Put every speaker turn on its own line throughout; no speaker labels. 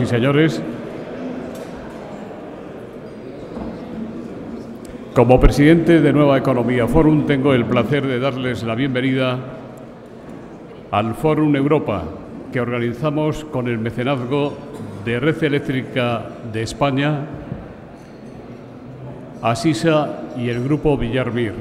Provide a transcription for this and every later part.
y señores, como presidente de Nueva Economía Forum, tengo el placer de darles la bienvenida al Forum Europa, que organizamos con el mecenazgo de Red Eléctrica de España, Asisa y el Grupo Villar Mir.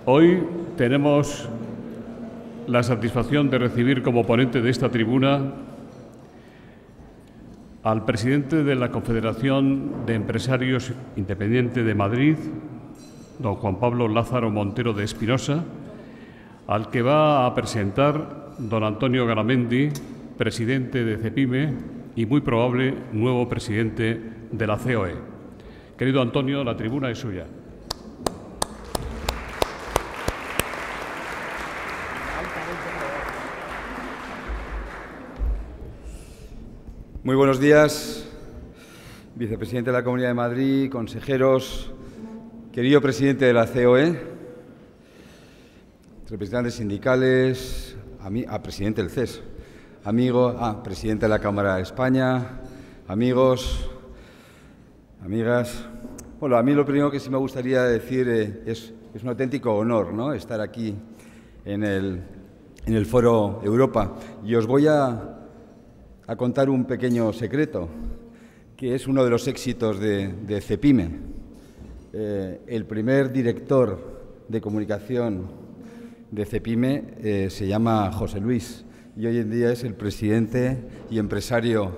Hoy tenemos la satisfacción de recibir como ponente de esta tribuna al presidente de la Confederación de Empresarios Independiente de Madrid, don Juan Pablo Lázaro Montero de Espinosa, al que va a presentar don Antonio Garamendi, presidente de CEPIME y muy probable nuevo presidente de la COE. Querido Antonio, la tribuna es suya.
Muy buenos días, vicepresidente de la Comunidad de Madrid, consejeros, querido presidente de la COE, representantes sindicales, presidente del CES, presidente de la Cámara de España, amigos, amigas. Bueno, a mí lo primero que sí me gustaría decir es un auténtico honor, ¿no?, estar aquí en el Foro Europa. Y os voy a contar un pequeño secreto, que es uno de los éxitos de CEPIME. El primer director de comunicación de CEPIME se llama José Luis y hoy en día es el presidente y empresario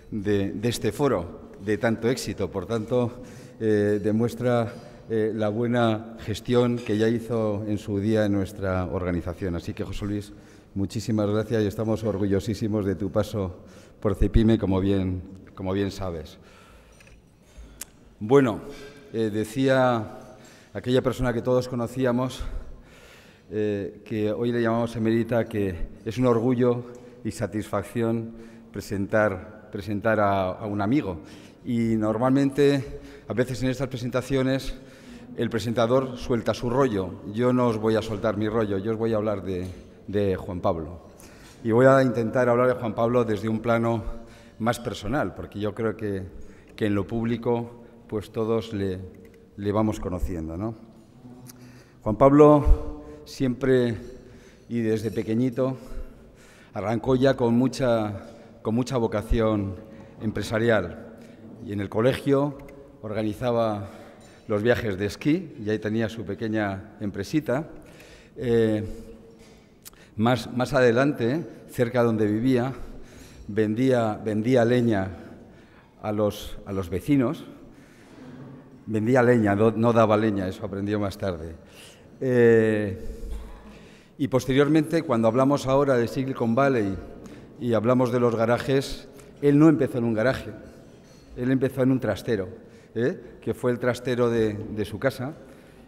de este foro de tanto éxito. Por tanto, demuestra la buena gestión que ya hizo en su día en nuestra organización. Así que, José Luis, muchísimas gracias y estamos orgullosísimos de tu paso por CEPIME, como bien sabes. Bueno, decía aquella persona que todos conocíamos, que hoy le llamamos emérita, que es un orgullo y satisfacción presentar a un amigo. Y normalmente, a veces en estas presentaciones, el presentador suelta su rollo. Yo no os voy a soltar mi rollo, yo os voy a hablar de Juan Pablo. Y voy a intentar hablar de Juan Pablo desde un plano más personal, porque yo creo que en lo público pues todos le vamos conociendo, ¿no? Juan Pablo siempre y desde pequeñito arrancó ya con mucha vocación empresarial. Y en el colegio organizaba los viajes de esquí y ahí tenía su pequeña empresita. Más adelante, cerca de donde vivía, vendía leña a los vecinos. Vendía leña, no daba leña, eso aprendió más tarde. Y posteriormente, cuando hablamos ahora de Silicon Valley y hablamos de los garajes, él no empezó en un garaje, él empezó en un trastero, que fue el trastero de su casa,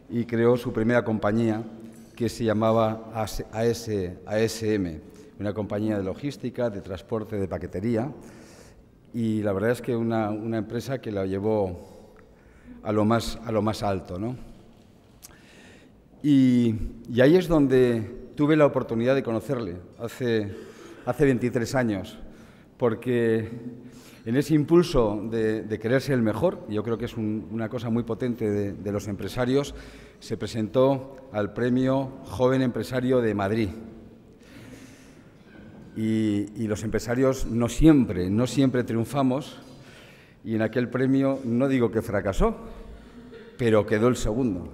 y creó su primera compañía, que se llamaba ASM, una compañía de logística, de transporte, de paquetería, y la verdad es que una empresa que la llevó a lo más alto, ¿no? Y ahí es donde tuve la oportunidad de conocerle, hace 23 años, porque en ese impulso de querer ser el mejor, yo creo que es una cosa muy potente de los empresarios, se presentó al Premio Joven Empresario de Madrid. Y los empresarios no siempre triunfamos, y en aquel premio no digo que fracasó, pero quedó el segundo.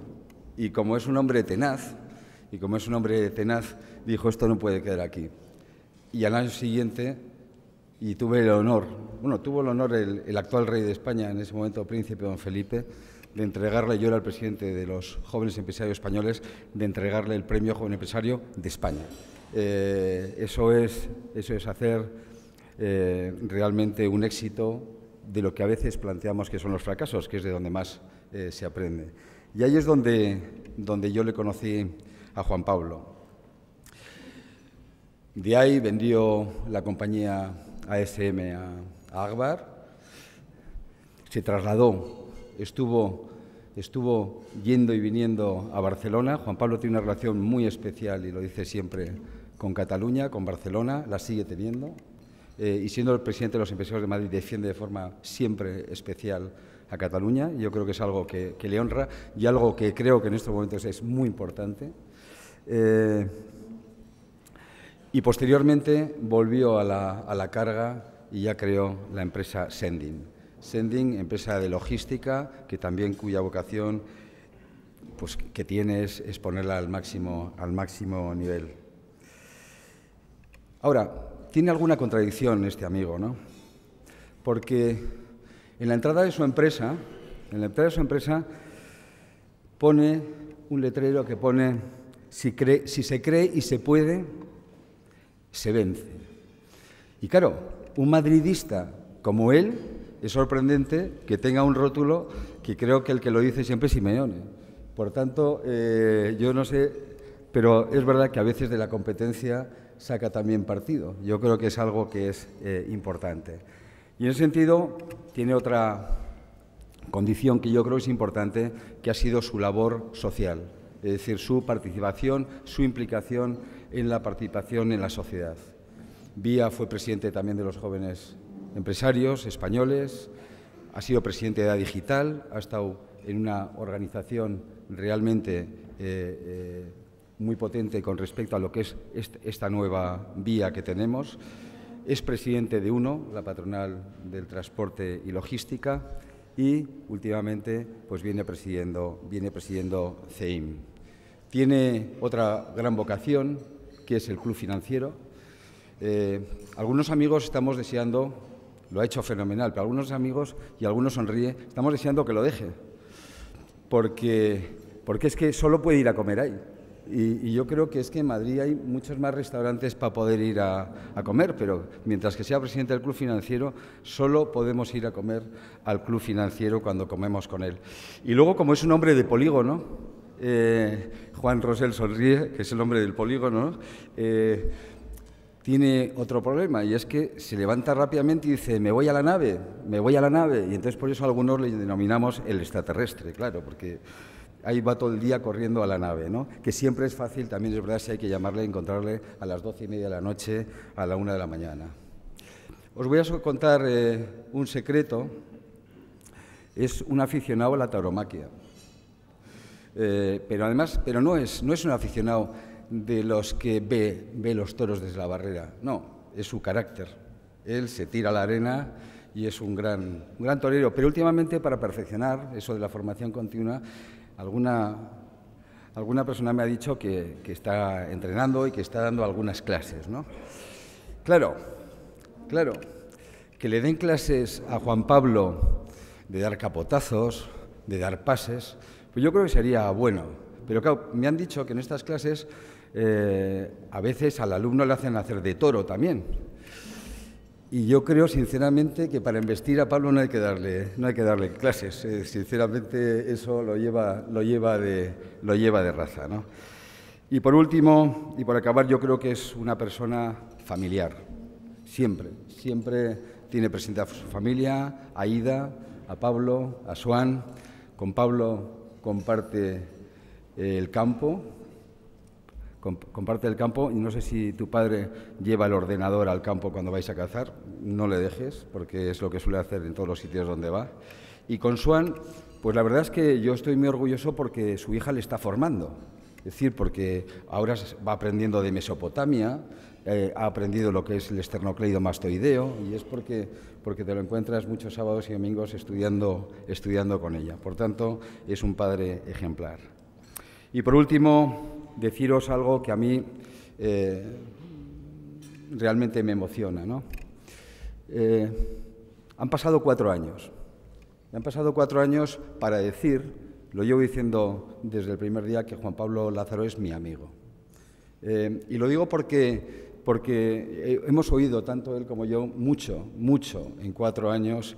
Y como es un hombre tenaz, dijo, esto no puede quedar aquí. Y al año siguiente, y tuvo el honor el actual rey de España, en ese momento príncipe don Felipe, de entregarle, yo era el presidente de los jóvenes empresarios españoles, de entregarle el premio Joven Empresario de España. Eso es hacer realmente un éxito de lo que a veces planteamos que son los fracasos, que es de donde más se aprende. Y ahí es donde yo le conocí a Juan Pablo. De ahí vendió la compañía ASM a Agbar, se trasladó, estuvo estuvo yendo y viniendo a Barcelona. Juan Pablo tiene una relación muy especial, y lo dice siempre, con Cataluña, con Barcelona, la sigue teniendo. Y siendo el presidente de los empresarios de Madrid, defiende de forma siempre especial a Cataluña. Yo creo que es algo que le honra y algo que creo que en estos momentos es muy importante. Y posteriormente volvió a la carga y ya creó la empresa Sending. Sending, empresa de logística, que también cuya vocación pues, que tiene es ponerla al máximo nivel. Ahora, tiene alguna contradicción este amigo, ¿no? Porque en la entrada de su empresa, pone un letrero que pone: si se cree y se puede, se vence. Y claro, un madridista como él, es sorprendente que tenga un rótulo que creo que el que lo dice siempre es Simeone. Por tanto, yo no sé, pero es verdad que a veces de la competencia saca también partido. Yo creo que es algo que es importante. Y en ese sentido, tiene otra condición que yo creo es importante, que ha sido su labor social, es decir, su participación, su implicación en la participación en la sociedad. Vía fue presidente también de los jóvenes empresarios españoles, ha sido presidente de EDA Digital, ha estado en una organización realmente muy potente con respecto a lo que es esta nueva vía que tenemos. Es presidente de UNO, la patronal del transporte y logística, y últimamente pues viene presidiendo CEIM. Tiene otra gran vocación, que es el Club Financiero. Algunos amigos estamos deseando, lo ha hecho fenomenal, pero algunos amigos, y algunos sonríe, estamos deseando que lo deje, porque es que solo puede ir a comer ahí. Y yo creo que es que en Madrid hay muchos más restaurantes para poder ir a comer, pero mientras que sea presidente del Club Financiero, solo podemos ir a comer al Club Financiero cuando comemos con él. Y luego, como es un hombre de polígono, Juan Rosell sonríe, que es el hombre del polígono, tiene otro problema, y es que se levanta rápidamente y dice: me voy a la nave, y entonces por eso algunos le denominamos el extraterrestre, claro, porque ahí va todo el día corriendo a la nave, ¿no? Que siempre es fácil, también es verdad, si hay que llamarle, encontrarle a las 12:30 de la noche, a la 1 de la mañana. Os voy a contar un secreto. Es un aficionado a la tauromaquia, pero no es un aficionado de los que ve los toros desde la barrera, no, es su carácter. Él se tira a la arena y es un gran torero, pero últimamente, para perfeccionar eso de la formación continua, alguna persona me ha dicho que está entrenando y que está dando algunas clases, ¿no? Claro, que le den clases a Juan Pablo de dar capotazos, de dar pases, pues yo creo que sería bueno. Pero claro, me han dicho que en estas clases a veces al alumno le hacen hacer de toro también. Y yo creo, sinceramente, que para embestir a Pablo no hay que darle clases. Sinceramente, eso lo lleva de raza, ¿no? Y por último, y por acabar, yo creo que es una persona familiar. Siempre tiene presente a su familia, a Ida, a Pablo, a Swan. Con Pablo comparte el campo. Comparte el campo, y no sé si tu padre lleva el ordenador al campo cuando vais a cazar, no le dejes, porque es lo que suele hacer en todos los sitios donde va. Y con Swan, pues la verdad es que yo estoy muy orgulloso porque su hija le está formando, es decir, porque ahora va aprendiendo de Mesopotamia, ha aprendido lo que es el esternocleidomastoideo, y es porque te lo encuentras muchos sábados y domingos estudiando con ella. Por tanto, es un padre ejemplar. Y por último, deciros algo que a mí realmente me emociona, ¿no? Han pasado 4 años. Han pasado 4 años para decir, lo llevo diciendo desde el primer día, que Juan Pablo Lázaro es mi amigo. Y lo digo porque hemos oído, tanto él como yo, mucho en 4 años,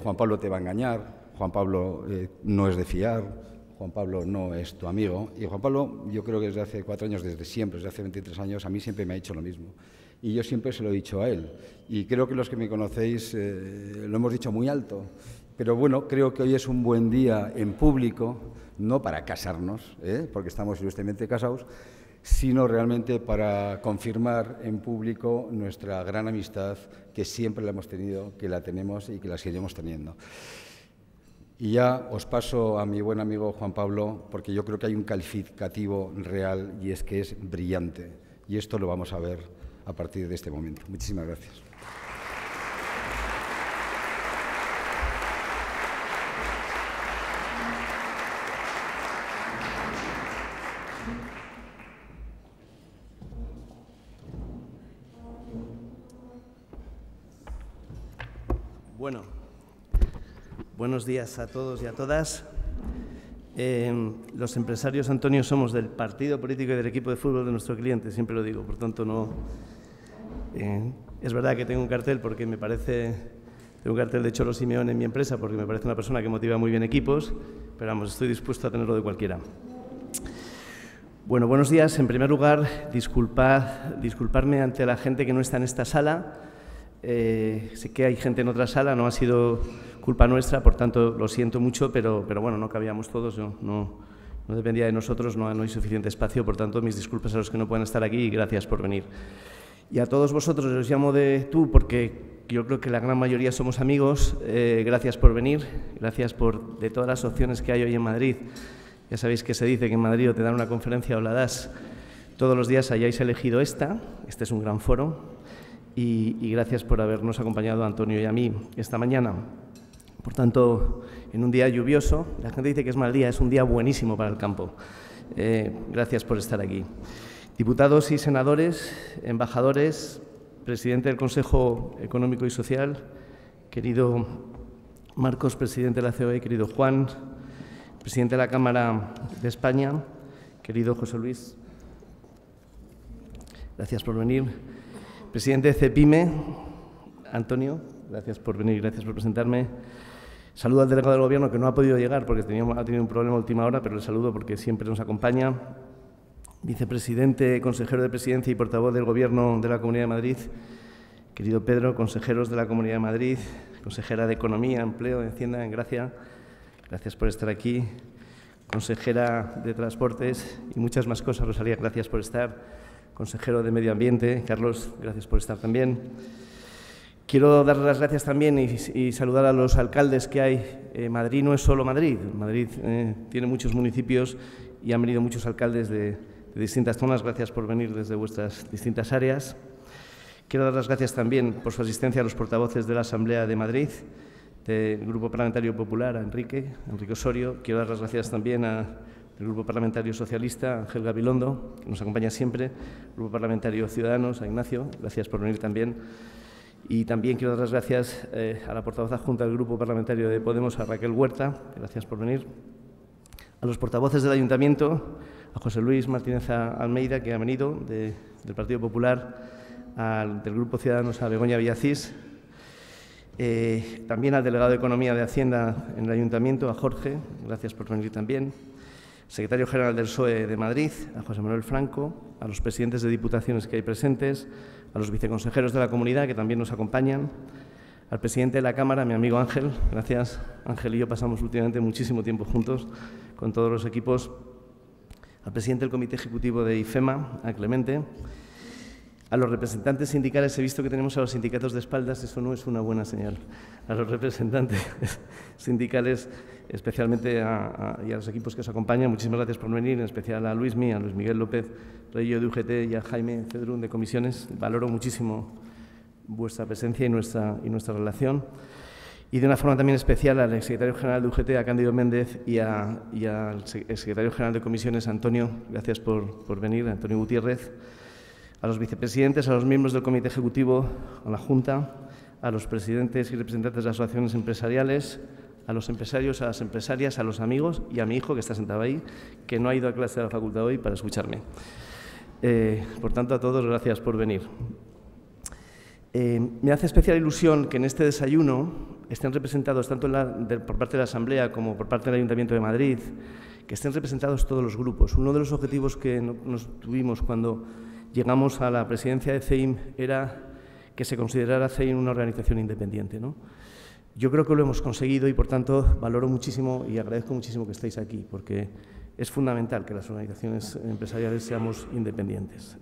Juan Pablo te va a engañar, Juan Pablo no es de fiar, Juan Pablo no es tu amigo. Y Juan Pablo, yo creo que desde hace 4 años, desde siempre, desde hace 23 años, a mí siempre me ha dicho lo mismo. Y yo siempre se lo he dicho a él. Y creo que los que me conocéis lo hemos dicho muy alto. Pero bueno, creo que hoy es un buen día en público, no para casarnos, porque estamos ilustres casados, sino realmente para confirmar en público nuestra gran amistad, que siempre la hemos tenido, que la tenemos y que la seguiremos teniendo. Y ya os paso a mi buen amigo Juan Pablo, porque yo creo que hay un calificativo real y es que es brillante. Y esto lo vamos a ver a partir de este momento. Muchísimas gracias.
Bueno, buenos días a todos y a todas. Los empresarios, Antonio, somos del partido político y del equipo de fútbol de nuestro cliente, siempre lo digo, por tanto no... es verdad que tengo un cartel porque me parece... Tengo un cartel de Cholo Simeone en mi empresa porque me parece una persona que motiva muy bien equipos, pero vamos, estoy dispuesto a tenerlo de cualquiera. Bueno, buenos días. En primer lugar, disculparme ante la gente que no está en esta sala. Sé que hay gente en otra sala, no ha sido culpa nuestra, por tanto lo siento mucho, pero bueno, no cabíamos todos, no dependía de nosotros, no hay suficiente espacio, por tanto mis disculpas a los que no pueden estar aquí y gracias por venir. Y a todos vosotros os llamo de tú porque yo creo que la gran mayoría somos amigos, gracias por venir, gracias de todas las opciones que hay hoy en Madrid. Ya sabéis que se dice que en Madrid o te dan una conferencia o la das todos los días, hayáis elegido este es un gran foro. Y gracias por habernos acompañado a Antonio y a mí esta mañana. Por tanto, en un día lluvioso, la gente dice que es mal día, es un día buenísimo para el campo. Gracias por estar aquí. Diputados y senadores, embajadores, presidente del Consejo Económico y Social, querido Marcos, presidente de la COE, querido Juan, presidente de la Cámara de España, querido José Luis, gracias por venir. Presidente de CEPIME, Antonio, gracias por venir, gracias por presentarme. Saludo al delegado del Gobierno que no ha podido llegar porque ha tenido un problema a última hora, pero le saludo porque siempre nos acompaña. Vicepresidente, consejero de Presidencia y portavoz del Gobierno de la Comunidad de Madrid, querido Pedro, consejeros de la Comunidad de Madrid, consejera de Economía, Empleo, Hacienda, en Gracia, gracias por estar aquí. Consejera de Transportes y muchas más cosas, Rosalía, gracias por estar. Consejero de Medio Ambiente, Carlos, gracias por estar también. Quiero dar las gracias también y saludar a los alcaldes que hay. Madrid no es solo Madrid. Madrid tiene muchos municipios y han venido muchos alcaldes de distintas zonas. Gracias por venir desde vuestras distintas áreas. Quiero dar las gracias también por su asistencia a los portavoces de la Asamblea de Madrid, del Grupo Parlamentario Popular, a Enrique Osorio. Quiero dar las gracias también al Grupo Parlamentario Socialista, Ángel Gabilondo, que nos acompaña siempre, Grupo Parlamentario Ciudadanos, a Ignacio, gracias por venir también. Y también quiero dar las gracias a la portavoz adjunta del Grupo Parlamentario de Podemos, a Raquel Huerta, gracias por venir. A los portavoces del Ayuntamiento, a José Luis Martínez Almeida, que ha venido del Partido Popular, del Grupo Ciudadanos, a Begoña Villacís, también al delegado de Economía de Hacienda en el Ayuntamiento, a Jorge, gracias por venir también. Secretario General del PSOE de Madrid, a José Manuel Franco, a los presidentes de diputaciones que hay presentes, a los viceconsejeros de la comunidad que también nos acompañan, al presidente de la Cámara, mi amigo Ángel, gracias. Ángel y yo pasamos últimamente muchísimo tiempo juntos con todos los equipos, al presidente del Comité Ejecutivo de IFEMA, a Clemente, a los representantes sindicales. He visto que tenemos a los sindicatos de espaldas, eso no es una buena señal. A los representantes sindicales, especialmente y a los equipos que os acompañan, muchísimas gracias por venir, en especial a Luismi, a Luis Miguel López Reyes de UGT y a Jaime Cedrún de Comisiones. Valoro muchísimo vuestra presencia y nuestra relación. Y de una forma también especial al secretario general de UGT, a Cándido Méndez, y al secretario general de Comisiones, Antonio, gracias por venir, Antonio Gutiérrez. A los vicepresidentes, a los miembros del Comité Ejecutivo, a la Junta, a los presidentes y representantes de las asociaciones empresariales, a los empresarios, a las empresarias, a los amigos y a mi hijo que está sentado ahí, que no ha ido a clase de la facultad hoy para escucharme. Por tanto, a todos, gracias por venir. Me hace especial ilusión que en este desayuno estén representados tanto por parte de la Asamblea como por parte del Ayuntamiento de Madrid, que estén representados todos los grupos. Uno de los objetivos que nos tuvimos cuando llegamos a la presidencia de CEIM era que se considerara CEIM una organización independiente, ¿no? Yo creo que lo hemos conseguido y, por tanto, valoro muchísimo y agradezco muchísimo que estéis aquí, porque es fundamental que las organizaciones empresariales seamos independientes.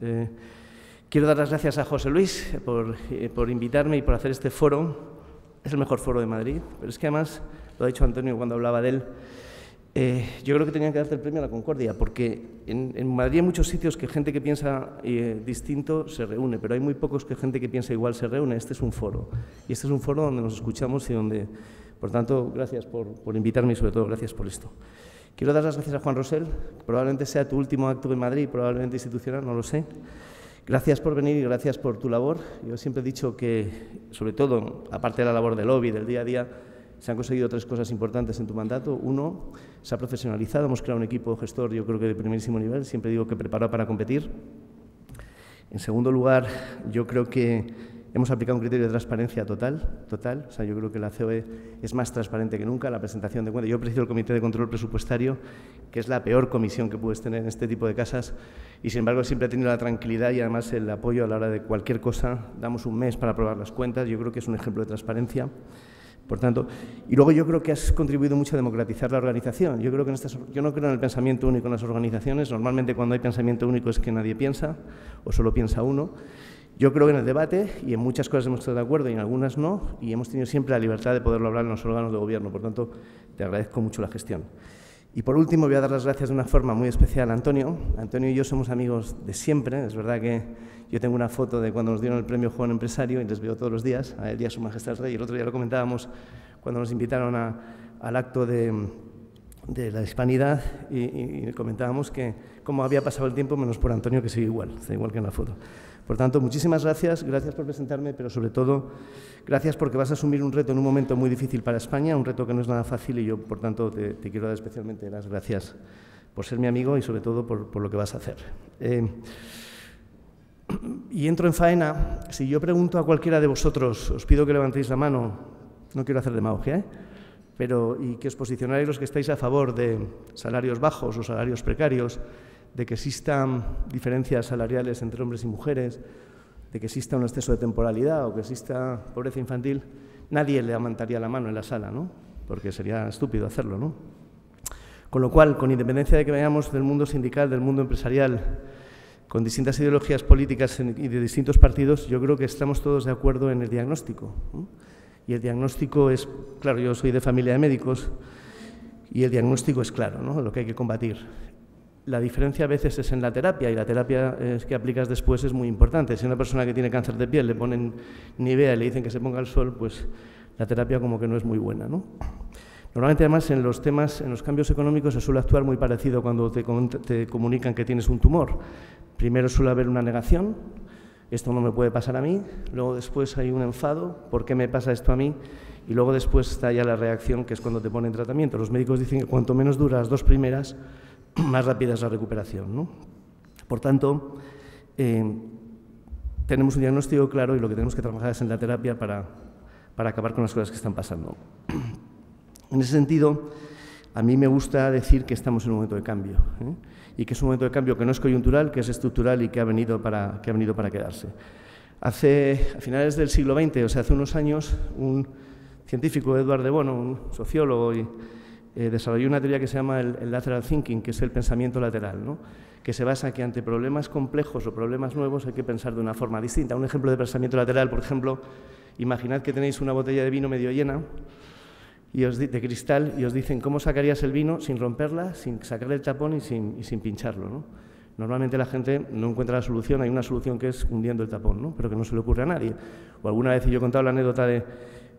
Quiero dar las gracias a José Luis por invitarme y por hacer este foro. Es el mejor foro de Madrid, pero es que además, lo ha dicho Antonio cuando hablaba de él, yo creo que tenían que darte el premio a la concordia, porque en Madrid hay muchos sitios que gente que piensa distinto se reúne, pero hay muy pocos que gente que piensa igual se reúne. Este es un foro, y este es un foro donde nos escuchamos y donde, por tanto, gracias por invitarme y sobre todo gracias por esto. Quiero dar las gracias a Juan Rosell, probablemente sea tu último acto en Madrid, probablemente institucional, no lo sé. Gracias por venir y gracias por tu labor. Yo siempre he dicho que, sobre todo, aparte de la labor del lobby, del día a día, se han conseguido 3 cosas importantes en tu mandato. Uno, se ha profesionalizado, hemos creado un equipo gestor, yo creo que de primerísimo nivel, siempre digo que preparado para competir. En segundo lugar, yo creo que hemos aplicado un criterio de transparencia total. O sea, yo creo que la COE es más transparente que nunca, la presentación de cuentas. Yo presido el Comité de Control Presupuestario, que es la peor comisión que puedes tener en este tipo de casas, y sin embargo siempre he tenido la tranquilidad y además el apoyo a la hora de cualquier cosa. Damos un mes para aprobar las cuentas, yo creo que es un ejemplo de transparencia. Por tanto, y luego yo creo que has contribuido mucho a democratizar la organización. Yo no creo en el pensamiento único en las organizaciones. Normalmente cuando hay pensamiento único es que nadie piensa o solo piensa uno. Yo creo que en el debate, y en muchas cosas hemos estado de acuerdo y en algunas no, y hemos tenido siempre la libertad de poderlo hablar en los órganos de gobierno. Por tanto, te agradezco mucho la gestión. Y por último, voy a dar las gracias de una forma muy especial a Antonio. Antonio y yo somos amigos de siempre. Es verdad que yo tengo una foto de cuando nos dieron el premio Joven Empresario y les veo todos los días, a él y a Su Majestad el Rey. El otro día lo comentábamos cuando nos invitaron al acto de la Hispanidad y comentábamos que cómo había pasado el tiempo menos por Antonio, que sigue igual, está igual que en la foto. Por tanto, muchísimas gracias por presentarme, pero sobre todo, gracias porque vas a asumir un reto en un momento muy difícil para España, un reto que no es nada fácil y yo, por tanto, te quiero dar especialmente las gracias por ser mi amigo y sobre todo por lo que vas a hacer. Y entro en faena. Si yo pregunto a cualquiera de vosotros, os pido que levantéis la mano, no quiero hacer demagogia, y que os posicionáis los que estáis a favor de salarios bajos o salarios precarios, de que existan diferencias salariales entre hombres y mujeres, de que exista un exceso de temporalidad o que exista pobreza infantil, nadie le levantaría la mano en la sala, ¿no? Porque sería estúpido hacerlo, ¿no? Con lo cual, con independencia de que vengamos del mundo sindical, del mundo empresarial, con distintas ideologías políticas y de distintos partidos, yo creo que estamos todos de acuerdo en el diagnóstico, ¿no? Y el diagnóstico es, claro, yo soy de familia de médicos, y el diagnóstico es claro, ¿no? Lo que hay que combatir. La diferencia a veces es en la terapia, y la terapia que aplicas después es muy importante. Si a una persona que tiene cáncer de piel le ponen Nivea y le dicen que se ponga al sol, pues la terapia como que no es muy buena, ¿no? Normalmente, además, en los cambios económicos se suele actuar muy parecido cuando te comunican que tienes un tumor. Primero suele haber una negación, esto no me puede pasar a mí, luego después hay un enfado, ¿por qué me pasa esto a mí? Y luego después está ya la reacción, que es cuando te ponen tratamiento. Los médicos dicen que cuanto menos duran las 2 primeras, más rápida es la recuperación, ¿no? Por tanto, tenemos un diagnóstico claro y lo que tenemos que trabajar es en la terapia para acabar con las cosas que están pasando. En ese sentido, a mí me gusta decir que estamos en un momento de cambio, y que es un momento de cambio que no es coyuntural, que es estructural y que ha venido para quedarse. A finales del siglo XX, o sea, hace unos años, un científico, Edward de Bono, un sociólogo, desarrolló una teoría que se llama el lateral thinking, que es el pensamiento lateral, ¿no? Que se basa en que ante problemas complejos o problemas nuevos hay que pensar de una forma distinta. Un ejemplo de pensamiento lateral, por ejemplo, imaginad que tenéis una botella de vino medio llena de cristal y os dicen cómo sacarías el vino sin romperla, sin sacarle el tapón y sin pincharlo, ¿no? Normalmente la gente no encuentra la solución, hay una solución que es hundiendo el tapón, ¿no? Pero que no se le ocurre a nadie. O alguna vez yo he contado la anécdota de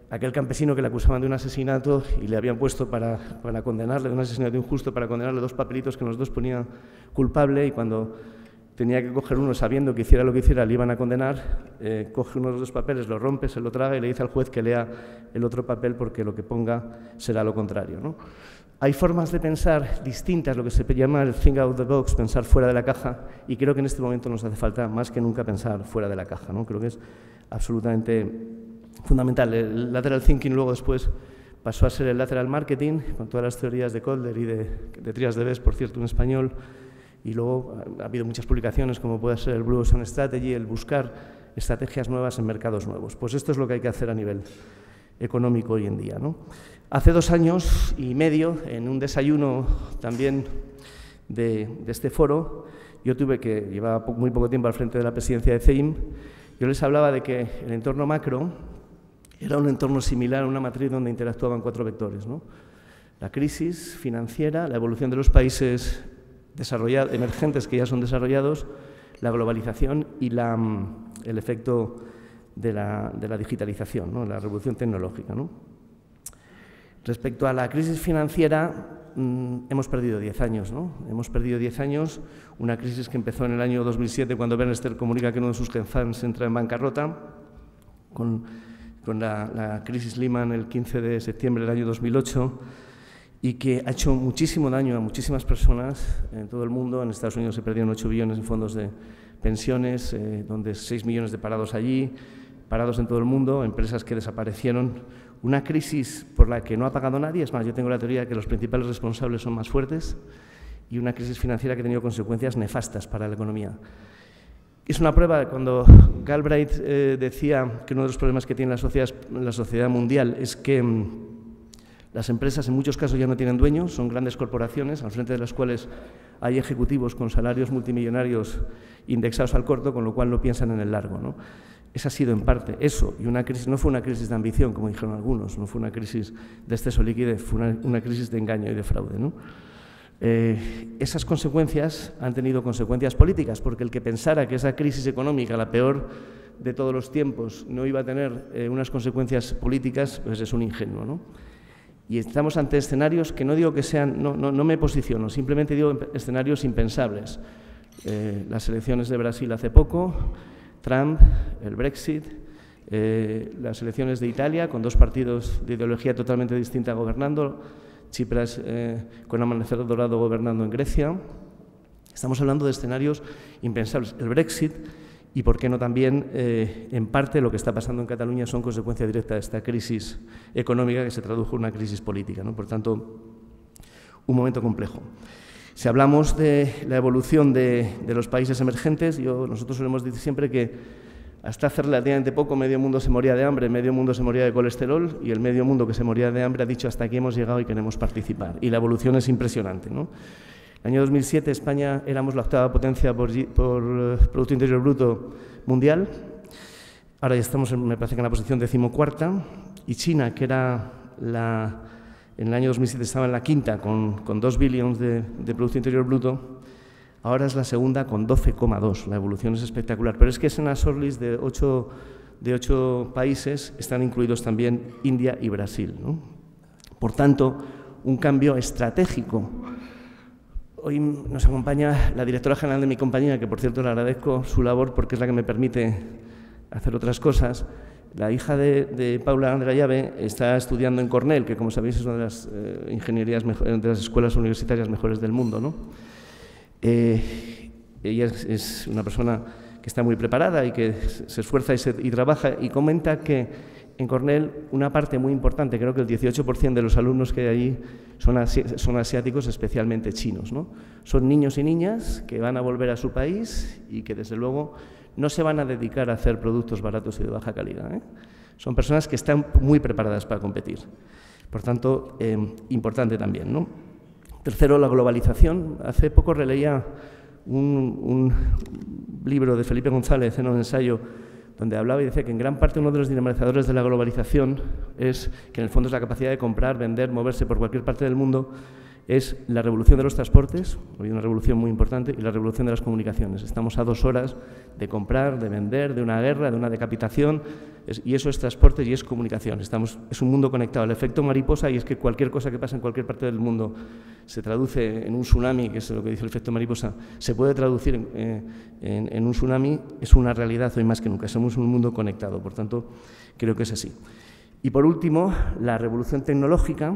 aquel campesino que le acusaban de un asesinato y le habían puesto para condenarle, de un asesinato injusto, para condenarle 2 papelitos que en los 2 ponían culpable, y cuando tenía que coger uno sabiendo que hiciera lo que hiciera le iban a condenar, coge uno de los 2 papeles, lo rompe, se lo traga y le dice al juez que lea el otro papel porque lo que ponga será lo contrario, ¿no? Hay formas de pensar distintas, lo que se llama el think out the box, pensar fuera de la caja, y creo que en este momento nos hace falta más que nunca pensar fuera de la caja, ¿no? Creo que es absolutamente fundamental. El lateral thinking luego después pasó a ser el lateral marketing, con todas las teorías de Kotler y de Trias de Bes, por cierto, en español, y luego ha habido muchas publicaciones como puede ser el Blue Ocean Strategy, el buscar estrategias nuevas en mercados nuevos. Pues esto es lo que hay que hacer a nivel económico hoy en día, ¿no? Hace 2 años y medio, en un desayuno también de este foro, yo llevaba muy poco tiempo al frente de la presidencia de CEIM, yo les hablaba de que el entorno macro era un entorno similar a una matriz donde interactuaban 4 vectores, ¿no? La crisis financiera, la evolución de los países emergentes que ya son desarrollados, la globalización y el efecto de la digitalización, ¿no? La revolución tecnológica, ¿no? Respecto a la crisis financiera, hemos perdido 10 años, ¿no? Hemos perdido 10 años, una crisis que empezó en el año 2007 cuando Bernstein comunica que uno de sus hedge entra en bancarrota, con la crisis Lehman el 15 de septiembre del año 2008, y que ha hecho muchísimo daño a muchísimas personas en todo el mundo. En Estados Unidos se perdieron 8 billones en fondos de pensiones, donde 6 millones de parados allí, parados en todo el mundo, empresas que desaparecieron. Una crisis por la que no ha pagado nadie, es más, yo tengo la teoría de que los principales responsables son más fuertes, y una crisis financiera que ha tenido consecuencias nefastas para la economía. Es una prueba cuando Galbraith decía que uno de los problemas que tiene la sociedad mundial es que las empresas en muchos casos ya no tienen dueños, son grandes corporaciones al frente de las cuales hay ejecutivos con salarios multimillonarios indexados al corto, con lo cual no piensan en el largo, ¿no? Esa ha sido en parte eso, y una crisis, no fue una crisis de ambición, como dijeron algunos, no fue una crisis de exceso de liquidez, fue una crisis de engaño y de fraude, ¿no? Esas consecuencias han tenido consecuencias políticas, porque el que pensara que esa crisis económica, la peor de todos los tiempos, no iba a tener unas consecuencias políticas, pues es un ingenuo, ¿no? Y estamos ante escenarios que no digo que sean, no me posiciono, simplemente digo escenarios impensables. Las elecciones de Brasil hace poco, Trump, el Brexit, las elecciones de Italia, con 2 partidos de ideología totalmente distinta gobernando, Tsipras con Amanecer Dorado gobernando en Grecia. Estamos hablando de escenarios impensables. El Brexit y, por qué no también, en parte lo que está pasando en Cataluña son consecuencia directa de esta crisis económica que se tradujo en una crisis política, ¿no? Por tanto, un momento complejo. Si hablamos de la evolución de los países emergentes, nosotros solemos decir siempre que hasta hace relativamente poco medio mundo se moría de hambre, medio mundo se moría de colesterol, y el medio mundo que se moría de hambre ha dicho hasta aquí hemos llegado y queremos participar. Y la evolución es impresionante, ¿no? En el año 2007 España éramos la 8ª potencia por Producto Interior Bruto mundial, ahora ya estamos, me parece que en la posición 14ª, y China, que era en el año 2007 estaba en la 5ª con 2 billones de Producto Interior Bruto, ahora es la 2ª con 12,2. La evolución es espectacular, pero es que es en la shortlist de 8 países están incluidos también India y Brasil, ¿no? Por tanto, un cambio estratégico. Hoy nos acompaña la directora general de mi compañía, que por cierto le agradezco su labor porque es la que me permite hacer otras cosas. La hija de Paula Andrea Llave está estudiando en Cornell, que como sabéis es una de las de las escuelas universitarias mejores del mundo, ¿no? Ella es una persona que está muy preparada y que se esfuerza y trabaja, y comenta que en Cornell una parte muy importante, creo que el 18% de los alumnos que hay allí son asiáticos, especialmente chinos, ¿no? Son niños y niñas que van a volver a su país y que desde luego no se van a dedicar a hacer productos baratos y de baja calidad, ¿eh? Son personas que están muy preparadas para competir. Por tanto, importante también, ¿no? Tercero, la globalización. Hace poco releía un libro de Felipe González, en un ensayo, donde hablaba y decía que en gran parte uno de los dinamizadores de la globalización es que en el fondo es la capacidad de comprar, vender, moverse por cualquier parte del mundo, es la revolución de los transportes, hoy una revolución muy importante, y la revolución de las comunicaciones. Estamos a 2 horas de comprar, de vender, de una guerra, de una decapitación, y eso es transporte y es comunicación. Es un mundo conectado. El efecto mariposa, y es que cualquier cosa que pasa en cualquier parte del mundo se traduce en un tsunami, que es lo que dice el efecto mariposa, se puede traducir en un tsunami, es una realidad hoy más que nunca. Somos un mundo conectado, por tanto, creo que es así. Y por último, la revolución tecnológica,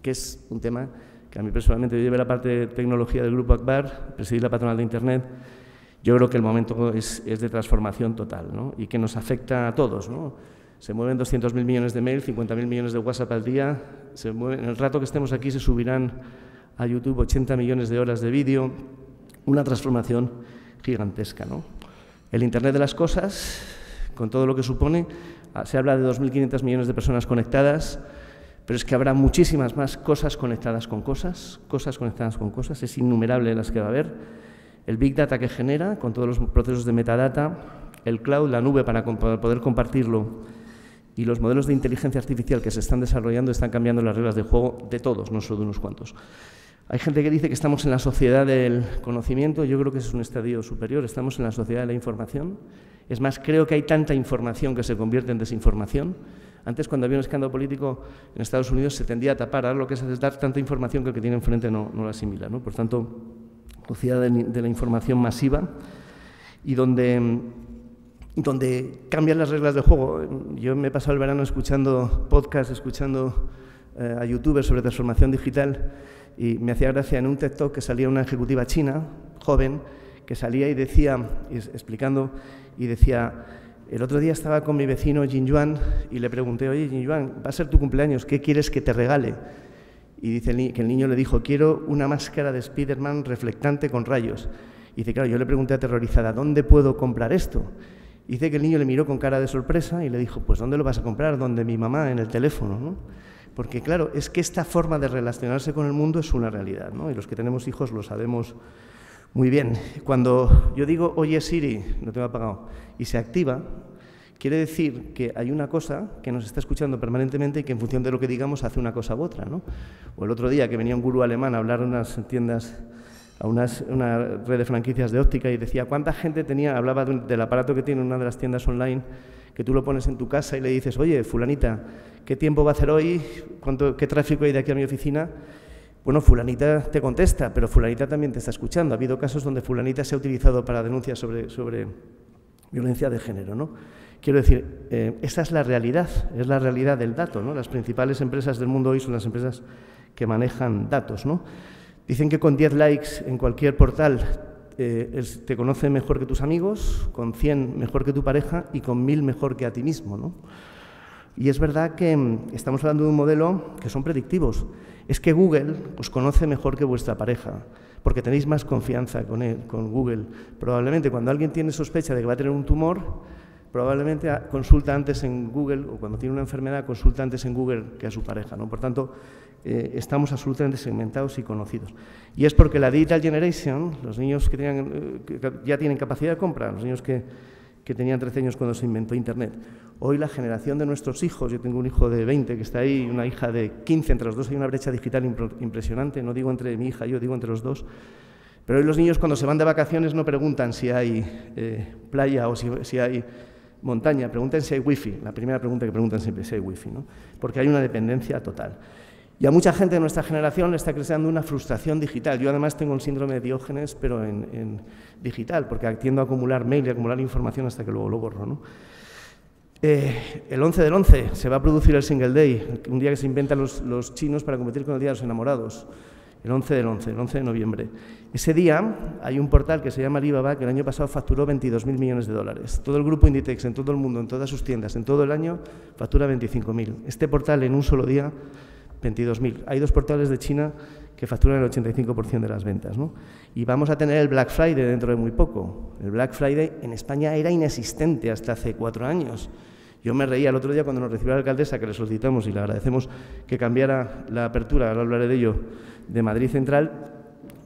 que es un tema que a mí personalmente, yo llevé la parte de tecnología del Grupo Akbar, presidí la patronal de Internet. Yo creo que el momento es de transformación total, ¿no? Y que nos afecta a todos, ¿no? Se mueven 200.000 millones de mails, 50.000 millones de WhatsApp al día, en el rato que estemos aquí se subirán a YouTube 80 millones de horas de vídeo, una transformación gigantesca, ¿no? El Internet de las cosas, con todo lo que supone, Se habla de 2.500 millones de personas conectadas, pero es que habrá muchísimas más cosas conectadas con cosas conectadas con cosas, es innumerable las que va a haber. El Big Data que genera, con todos los procesos de metadata, el cloud, la nube para poder compartirlo, y los modelos de inteligencia artificial que se están desarrollando están cambiando las reglas de juego de todos, no solo de unos cuantos. Hay gente que dice que estamos en la sociedad del conocimiento, yo creo que es un estadio superior, estamos en la sociedad de la información. Es más, creo que hay tanta información que se convierte en desinformación. Antes, cuando había un escándalo político en Estados Unidos, se tendía a tapar. Ahora lo que se hace es dar tanta información que el que tiene enfrente no la asimila, ¿no? Por tanto, sociedad de la información masiva y donde cambian las reglas del juego. Yo me he pasado el verano escuchando podcasts, escuchando a youtubers sobre transformación digital, y me hacía gracia en un TED Talk que salía una ejecutiva china, joven, que salía y decía, explicando, y decía, el otro día estaba con mi vecino Jin Yuan y le pregunté, oye, Jin Yuan, va a ser tu cumpleaños, ¿qué quieres que te regale? Y dice que el niño le dijo, quiero una máscara de Spiderman reflectante con rayos. Y dice, claro, yo le pregunté aterrorizada, ¿dónde puedo comprar esto? Y dice que el niño le miró con cara de sorpresa y le dijo, pues ¿dónde lo vas a comprar? Donde mi mamá, en el teléfono, ¿no? Porque claro, es que esta forma de relacionarse con el mundo es una realidad, ¿no? Y los que tenemos hijos lo sabemos muy bien. Cuando yo digo, oye Siri, no tengo apagado, y se activa, quiere decir que hay una cosa que nos está escuchando permanentemente y que en función de lo que digamos hace una cosa u otra, ¿no? O el otro día que venía un gurú alemán a hablar en unas tiendas, a una red de franquicias de óptica, y decía, ¿cuánta gente tenía? Hablaba del aparato que tiene una de las tiendas online, que tú lo pones en tu casa y le dices, oye, fulanita, ¿qué tiempo va a hacer hoy? ¿Qué tráfico hay de aquí a mi oficina? Bueno, fulanita te contesta, pero fulanita también te está escuchando. Ha habido casos donde fulanita se ha utilizado para denuncias sobre violencia de género, ¿no? Quiero decir, esa es la realidad del dato, ¿no? Las principales empresas del mundo hoy son las empresas que manejan datos, ¿no? Dicen que con 10 likes en cualquier portal te conoce mejor que tus amigos, con 100 mejor que tu pareja y con 1000 mejor que a ti mismo, ¿no? Y es verdad que estamos hablando de un modelo que son predictivos. Es que Google os conoce mejor que vuestra pareja, porque tenéis más confianza con Google. Probablemente cuando alguien tiene sospecha de que va a tener un tumor, probablemente consulta antes en Google, o cuando tiene una enfermedad, consulta antes en Google que a su pareja, ¿no? Por tanto, estamos absolutamente segmentados y conocidos. Y es porque la Digital Generation, los niños que ya tienen capacidad de compra, los niños que tenían 13 años cuando se inventó Internet. Hoy la generación de nuestros hijos, yo tengo un hijo de 20 que está ahí, una hija de 15, entre los dos hay una brecha digital impresionante, no digo entre mi hija y yo, digo entre los dos. Pero hoy los niños cuando se van de vacaciones no preguntan si hay playa o si hay montaña, preguntan si hay wifi. La primera pregunta que preguntan siempre es si hay wifi, ¿no? Porque hay una dependencia total. Y a mucha gente de nuestra generación le está creando una frustración digital. Yo además tengo el síndrome de Diógenes, pero en digital, porque tiendo a acumular mail y a acumular información hasta que luego lo borro, ¿no? El 11 del 11 se va a producir el Single Day, un día que se inventan los chinos para competir con el Día de los Enamorados. El 11 del 11, el 11 de noviembre. Ese día hay un portal que se llama Alibaba que el año pasado facturó 22.000 millones de dólares. Todo el grupo Inditex en todo el mundo, en todas sus tiendas, en todo el año, factura 25.000. Este portal en un solo día, 22.000. Hay dos portales de China que facturan el 85% de las ventas, ¿no? Y vamos a tener el Black Friday dentro de muy poco. El Black Friday en España era inexistente hasta hace 4 años. Yo me reía el otro día cuando nos recibió la alcaldesa, que le solicitamos y le agradecemos que cambiara la apertura, ahora hablaré de ello, de Madrid Central.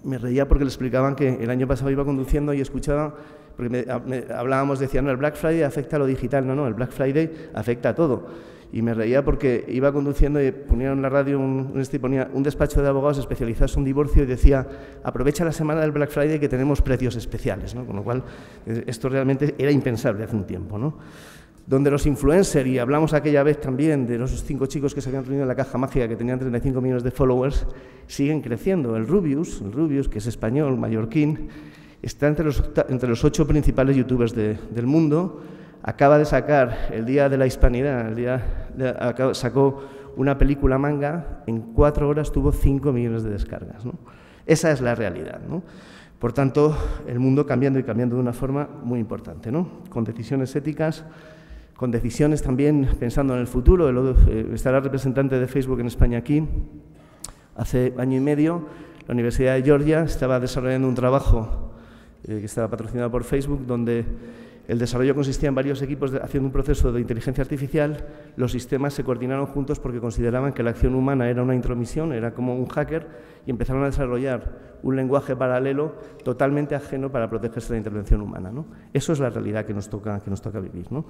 Me reía porque le explicaban que el año pasado iba conduciendo y escuchaba, porque hablábamos, decían, no, el Black Friday afecta a lo digital. No, el Black Friday afecta a todo. Y me reía porque iba conduciendo y ponía en la radio ponía un despacho de abogados especializados en divorcio y decía, aprovecha la semana del Black Friday que tenemos precios especiales, ¿no? Con lo cual, esto realmente era impensable hace un tiempo, ¿no? Donde los influencers, y hablamos aquella vez también de los 5 chicos que se habían reunido en la caja mágica que tenían 35 millones de followers, siguen creciendo. El Rubius, que es español, mallorquín, está entre los 8 principales youtubers del mundo. Acaba de sacar el Día de la Hispanidad, sacó una película manga, en 4 horas tuvo 5 millones de descargas, ¿no? Esa es la realidad, ¿no? Por tanto, el mundo cambiando y cambiando de una forma muy importante, ¿no? Con decisiones éticas, con decisiones también pensando en el futuro. Estará el representante de Facebook en España aquí. Hace año y medio, la Universidad de Georgia estaba desarrollando un trabajo que estaba patrocinado por Facebook, donde El desarrollo consistía en varios equipos haciendo un proceso de inteligencia artificial. Los sistemas se coordinaron juntos porque consideraban que la acción humana era una intromisión, era como un hacker, y empezaron a desarrollar un lenguaje paralelo totalmente ajeno para protegerse de la intervención humana, ¿no? Eso es la realidad que nos toca vivir, ¿no?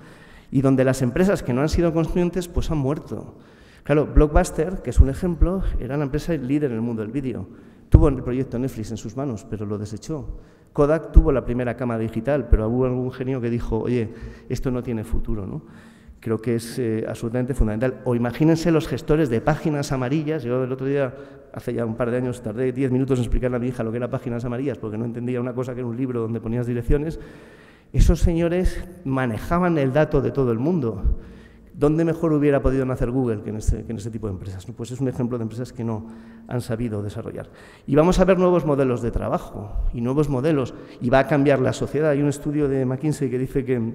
Y donde las empresas que no han sido conscientes pues han muerto. Claro, Blockbuster, que es un ejemplo, era la empresa líder en el mundo del vídeo. Tuvo el proyecto Netflix en sus manos, pero lo desechó. Kodak tuvo la primera cámara digital, pero hubo algún genio que dijo, oye, esto no tiene futuro, ¿no? Creo que es absolutamente fundamental. O imagínense los gestores de páginas amarillas. Yo el otro día, hace ya un par de años, tardé 10 minutos en explicarle a mi hija lo que era páginas amarillas, porque no entendía una cosa que era un libro donde ponías direcciones. Esos señores manejaban el dato de todo el mundo. ¿Dónde mejor hubiera podido nacer Google que en este tipo de empresas? Pues es un ejemplo de empresas que no han sabido desarrollar. Y vamos a ver nuevos modelos de trabajo y nuevos modelos, y va a cambiar la sociedad. Hay un estudio de McKinsey que dice que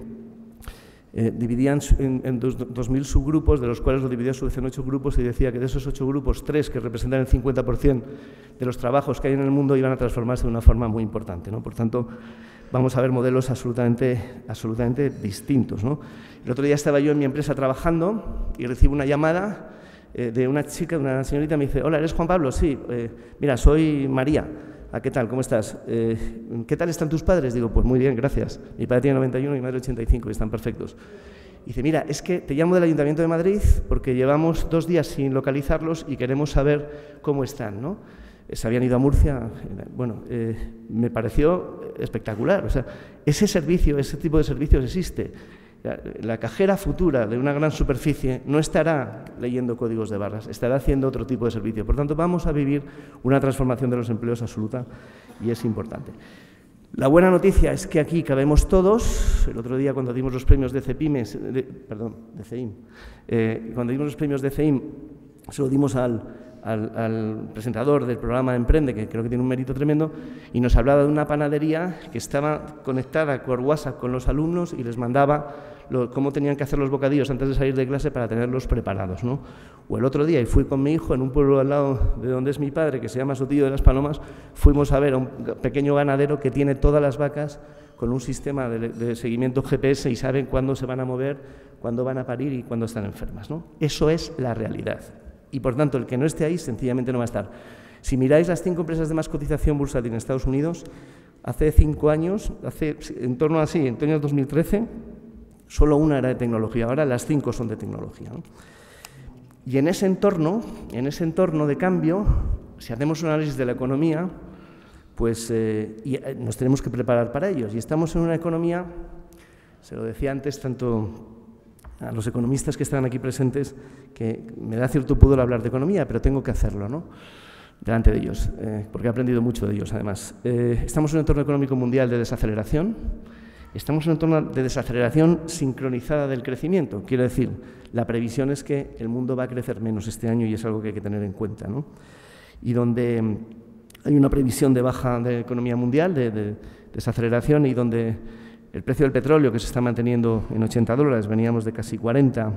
dividían en 2.000 subgrupos, de los cuales lo dividía en 8 grupos, y decía que de esos 8 grupos, 3 que representan el 50% de los trabajos que hay en el mundo iban a transformarse de una forma muy importante, ¿no? Por tanto, vamos a ver modelos absolutamente distintos, ¿no? El otro día estaba yo en mi empresa trabajando y recibo una llamada de una chica, una señorita, me dice, hola, ¿eres Juan Pablo? Sí, mira, soy María. ¿Qué tal? ¿Cómo estás? ¿Qué tal están tus padres? Digo, pues muy bien, gracias. Mi padre tiene 91 y mi madre 85 y están perfectos. Dice, mira, es que te llamo del Ayuntamiento de Madrid porque llevamos 2 días sin localizarlos y queremos saber cómo están, ¿no? Se habían ido a Murcia. Bueno, me pareció espectacular. O sea, ese servicio, ese tipo de servicios existe. La cajera futura de una gran superficie no estará leyendo códigos de barras, estará haciendo otro tipo de servicio. Por tanto, vamos a vivir una transformación de los empleos absoluta y es importante. La buena noticia es que aquí cabemos todos. El otro día, cuando dimos los premios de CEIM, cuando dimos los premios de CEIM, se lo dimos al presentador del programa Emprende, que creo que tiene un mérito tremendo, y nos hablaba de una panadería que estaba conectada por WhatsApp con los alumnos y les mandaba cómo tenían que hacer los bocadillos antes de salir de clase para tenerlos preparados, ¿no? O el otro día, y fui con mi hijo en un pueblo al lado de donde es mi padre, que se llama Sotillo de las Palomas, fuimos a ver a un pequeño ganadero que tiene todas las vacas con un sistema de seguimiento GPS y saben cuándo se van a mover, cuándo van a parir y cuándo están enfermas, ¿no? Eso es la realidad. Y, por tanto, el que no esté ahí sencillamente no va a estar. Si miráis las 5 empresas de más cotización bursátil en Estados Unidos, hace 5 años, en torno a 2013, solo una era de tecnología. Ahora las 5 son de tecnología, ¿no? Y en ese entorno de cambio, si hacemos un análisis de la economía, pues nos tenemos que preparar para ellos. Y estamos en una economía, se lo decía antes tanto a los economistas que están aquí presentes, que me da cierto pudor hablar de economía, pero tengo que hacerlo, ¿no? Delante de ellos, porque he aprendido mucho de ellos, además. Estamos en un entorno económico mundial de desaceleración, estamos en un entorno de desaceleración sincronizada del crecimiento. Quiero decir, la previsión es que el mundo va a crecer menos este año y es algo que hay que tener en cuenta, ¿no? Y donde hay una previsión de baja de economía mundial, de desaceleración, y donde el precio del petróleo, que se está manteniendo en $80, veníamos de casi 40,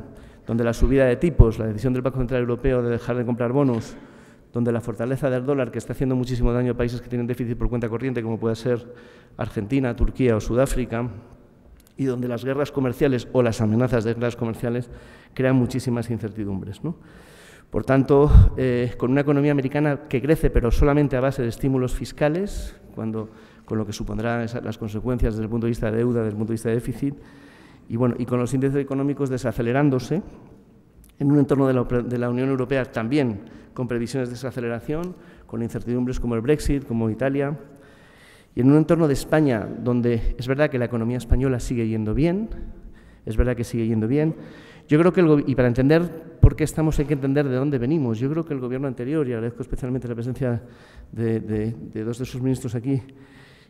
donde la subida de tipos, la decisión del Banco Central Europeo de dejar de comprar bonos, donde la fortaleza del dólar, que está haciendo muchísimo daño a países que tienen déficit por cuenta corriente, como puede ser Argentina, Turquía o Sudáfrica, y donde las guerras comerciales o las amenazas de guerras comerciales crean muchísimas incertidumbres, ¿no? Por tanto, con una economía americana que crece, pero solamente a base de estímulos fiscales, con lo que supondrá las consecuencias desde el punto de vista de deuda, desde el punto de vista de déficit, y con los índices económicos desacelerándose, en un entorno de la Unión Europea también con previsiones de desaceleración, con incertidumbres como el Brexit, como Italia, y en un entorno de España donde es verdad que la economía española sigue yendo bien, Yo creo que, y para entender por qué estamos, hay que entender de dónde venimos. Yo creo que el Gobierno anterior, y agradezco especialmente la presencia de 2 de sus ministros aquí,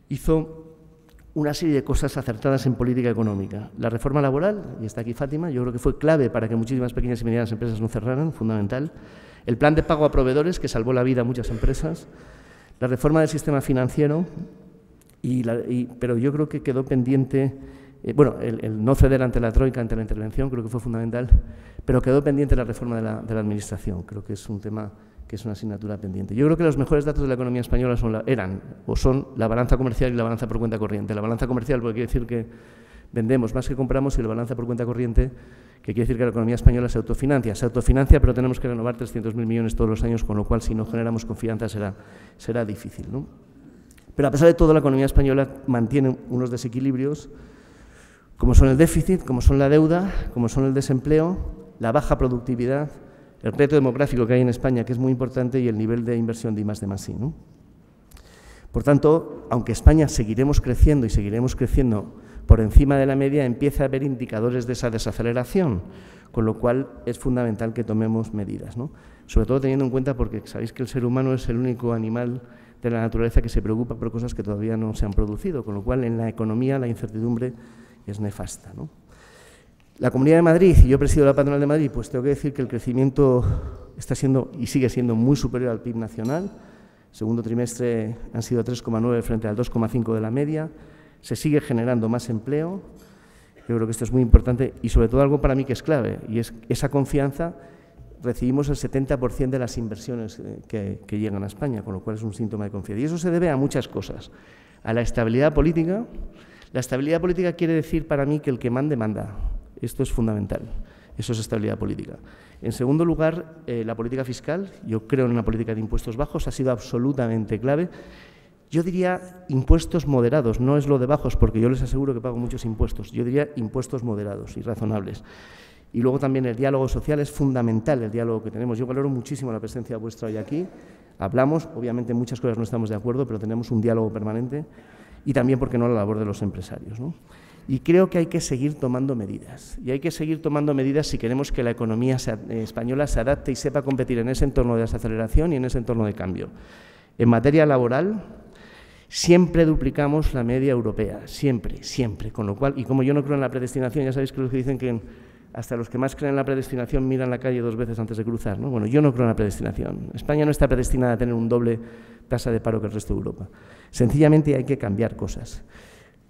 hizo una serie de cosas acertadas en política económica. La reforma laboral, y está aquí Fátima, yo creo que fue clave para que muchísimas pequeñas y medianas empresas no cerraran, fundamental. El plan de pago a proveedores, que salvó la vida a muchas empresas. La reforma del sistema financiero, pero yo creo que quedó pendiente, el no ceder ante la troika, ante la intervención, creo que fue fundamental, pero quedó pendiente la reforma de la administración. Creo que es un tema que es una asignatura pendiente. Yo creo que los mejores datos de la economía española son la balanza comercial y la balanza por cuenta corriente. La balanza comercial, porque quiere decir que vendemos más que compramos y la balanza por cuenta corriente, que quiere decir que la economía española se autofinancia, pero tenemos que renovar 300.000 millones todos los años, con lo cual si no generamos confianza será difícil, ¿no? Pero a pesar de todo, la economía española mantiene unos desequilibrios, como son el déficit, como son la deuda, como son el desempleo, la baja productividad, el reto demográfico que hay en España, que es muy importante, y el nivel de inversión de I+D+I, ¿no? Por tanto, aunque España seguiremos creciendo y seguiremos creciendo por encima de la media, empieza a haber indicadores de esa desaceleración, con lo cual es fundamental que tomemos medidas, ¿no? Sobre todo teniendo en cuenta, porque sabéis que el ser humano es el único animal de la naturaleza que se preocupa por cosas que todavía no se han producido, con lo cual en la economía la incertidumbre es nefasta, ¿no? La Comunidad de Madrid, y yo presido la Patronal de Madrid, pues tengo que decir que el crecimiento está siendo y sigue siendo muy superior al PIB nacional. Segundo trimestre han sido 3,9 frente al 2,5 de la media. Se sigue generando más empleo. Yo creo que esto es muy importante y sobre todo algo para mí que es clave, y es esa confianza. Recibimos el 70% de las inversiones que llegan a España, con lo cual es un síntoma de confianza. Y eso se debe a muchas cosas. A la estabilidad política. La estabilidad política quiere decir para mí que el que mande, manda. Esto es fundamental. Eso es estabilidad política. En segundo lugar, la política fiscal. Yo creo en una política de impuestos bajos, ha sido absolutamente clave. Yo diría impuestos moderados, no es lo de bajos, porque yo les aseguro que pago muchos impuestos. Yo diría impuestos moderados y razonables. Y luego también el diálogo social es fundamental, el diálogo que tenemos. Yo valoro muchísimo la presencia vuestra hoy aquí. Hablamos, obviamente en muchas cosas no estamos de acuerdo, pero tenemos un diálogo permanente. Y también, ¿por qué no?, la labor de los empresarios, ¿no? Y creo que hay que seguir tomando medidas. Y hay que seguir tomando medidas si queremos que la economía española se adapte y sepa competir en ese entorno de desaceleración y en ese entorno de cambio. En materia laboral, siempre duplicamos la media europea, siempre, siempre. Con lo cual, y como yo no creo en la predestinación, ya sabéis que los que dicen que hasta los que más creen en la predestinación miran la calle 2 veces antes de cruzar, ¿no? Bueno, yo no creo en la predestinación. España no está predestinada a tener un doble tasa de paro que el resto de Europa. Sencillamente hay que cambiar cosas.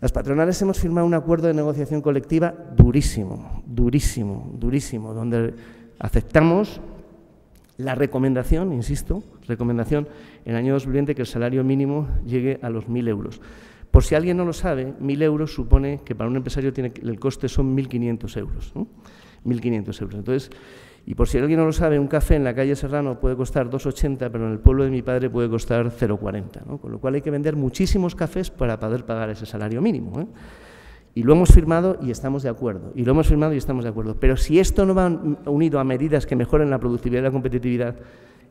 Las patronales hemos firmado un acuerdo de negociación colectiva durísimo, durísimo, durísimo, donde aceptamos la recomendación, insisto, recomendación en el año 2020 que el salario mínimo llegue a los 1.000 euros. Por si alguien no lo sabe, 1.000 euros supone que para un empresario el coste son 1.500 euros, ¿no? 1.500 euros. Entonces, y por si alguien no lo sabe, un café en la calle Serrano puede costar 2,80, pero en el pueblo de mi padre puede costar 0,40, ¿no? Con lo cual hay que vender muchísimos cafés para poder pagar ese salario mínimo, ¿eh? Y lo hemos firmado y estamos de acuerdo. Y lo hemos firmado y estamos de acuerdo. Pero si esto no va unido a medidas que mejoren la productividad y la competitividad,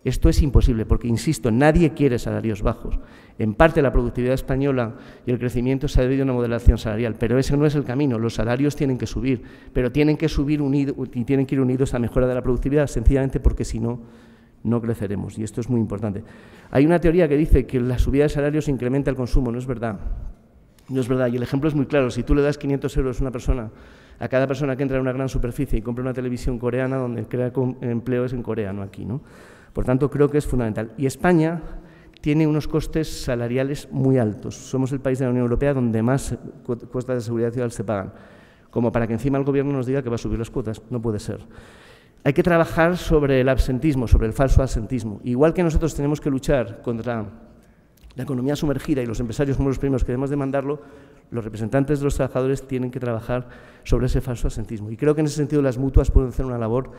esto es imposible, porque, insisto, nadie quiere salarios bajos. En parte la productividad española y el crecimiento se ha debido a una moderación salarial, pero ese no es el camino. Los salarios tienen que subir, pero tienen que subir y tienen que ir unidos a mejora de la productividad, sencillamente porque si no, no creceremos. Y esto es muy importante. Hay una teoría que dice que la subida de salarios incrementa el consumo. No es verdad. No es verdad. Y el ejemplo es muy claro. Si tú le das 500 euros a cada persona que entra en una gran superficie y compra una televisión coreana, donde crea empleo es en Corea, no aquí, ¿no? Por tanto, creo que es fundamental. Y España tiene unos costes salariales muy altos. Somos el país de la Unión Europea donde más cuotas de seguridad social se pagan. Como para que encima el Gobierno nos diga que va a subir las cuotas. No puede ser. Hay que trabajar sobre el absentismo, sobre el falso absentismo. Igual que nosotros tenemos que luchar contra la economía sumergida y los empresarios somos los primeros que debemos demandarlo, los representantes de los trabajadores tienen que trabajar sobre ese falso absentismo. Y creo que en ese sentido las mutuas pueden hacer una labor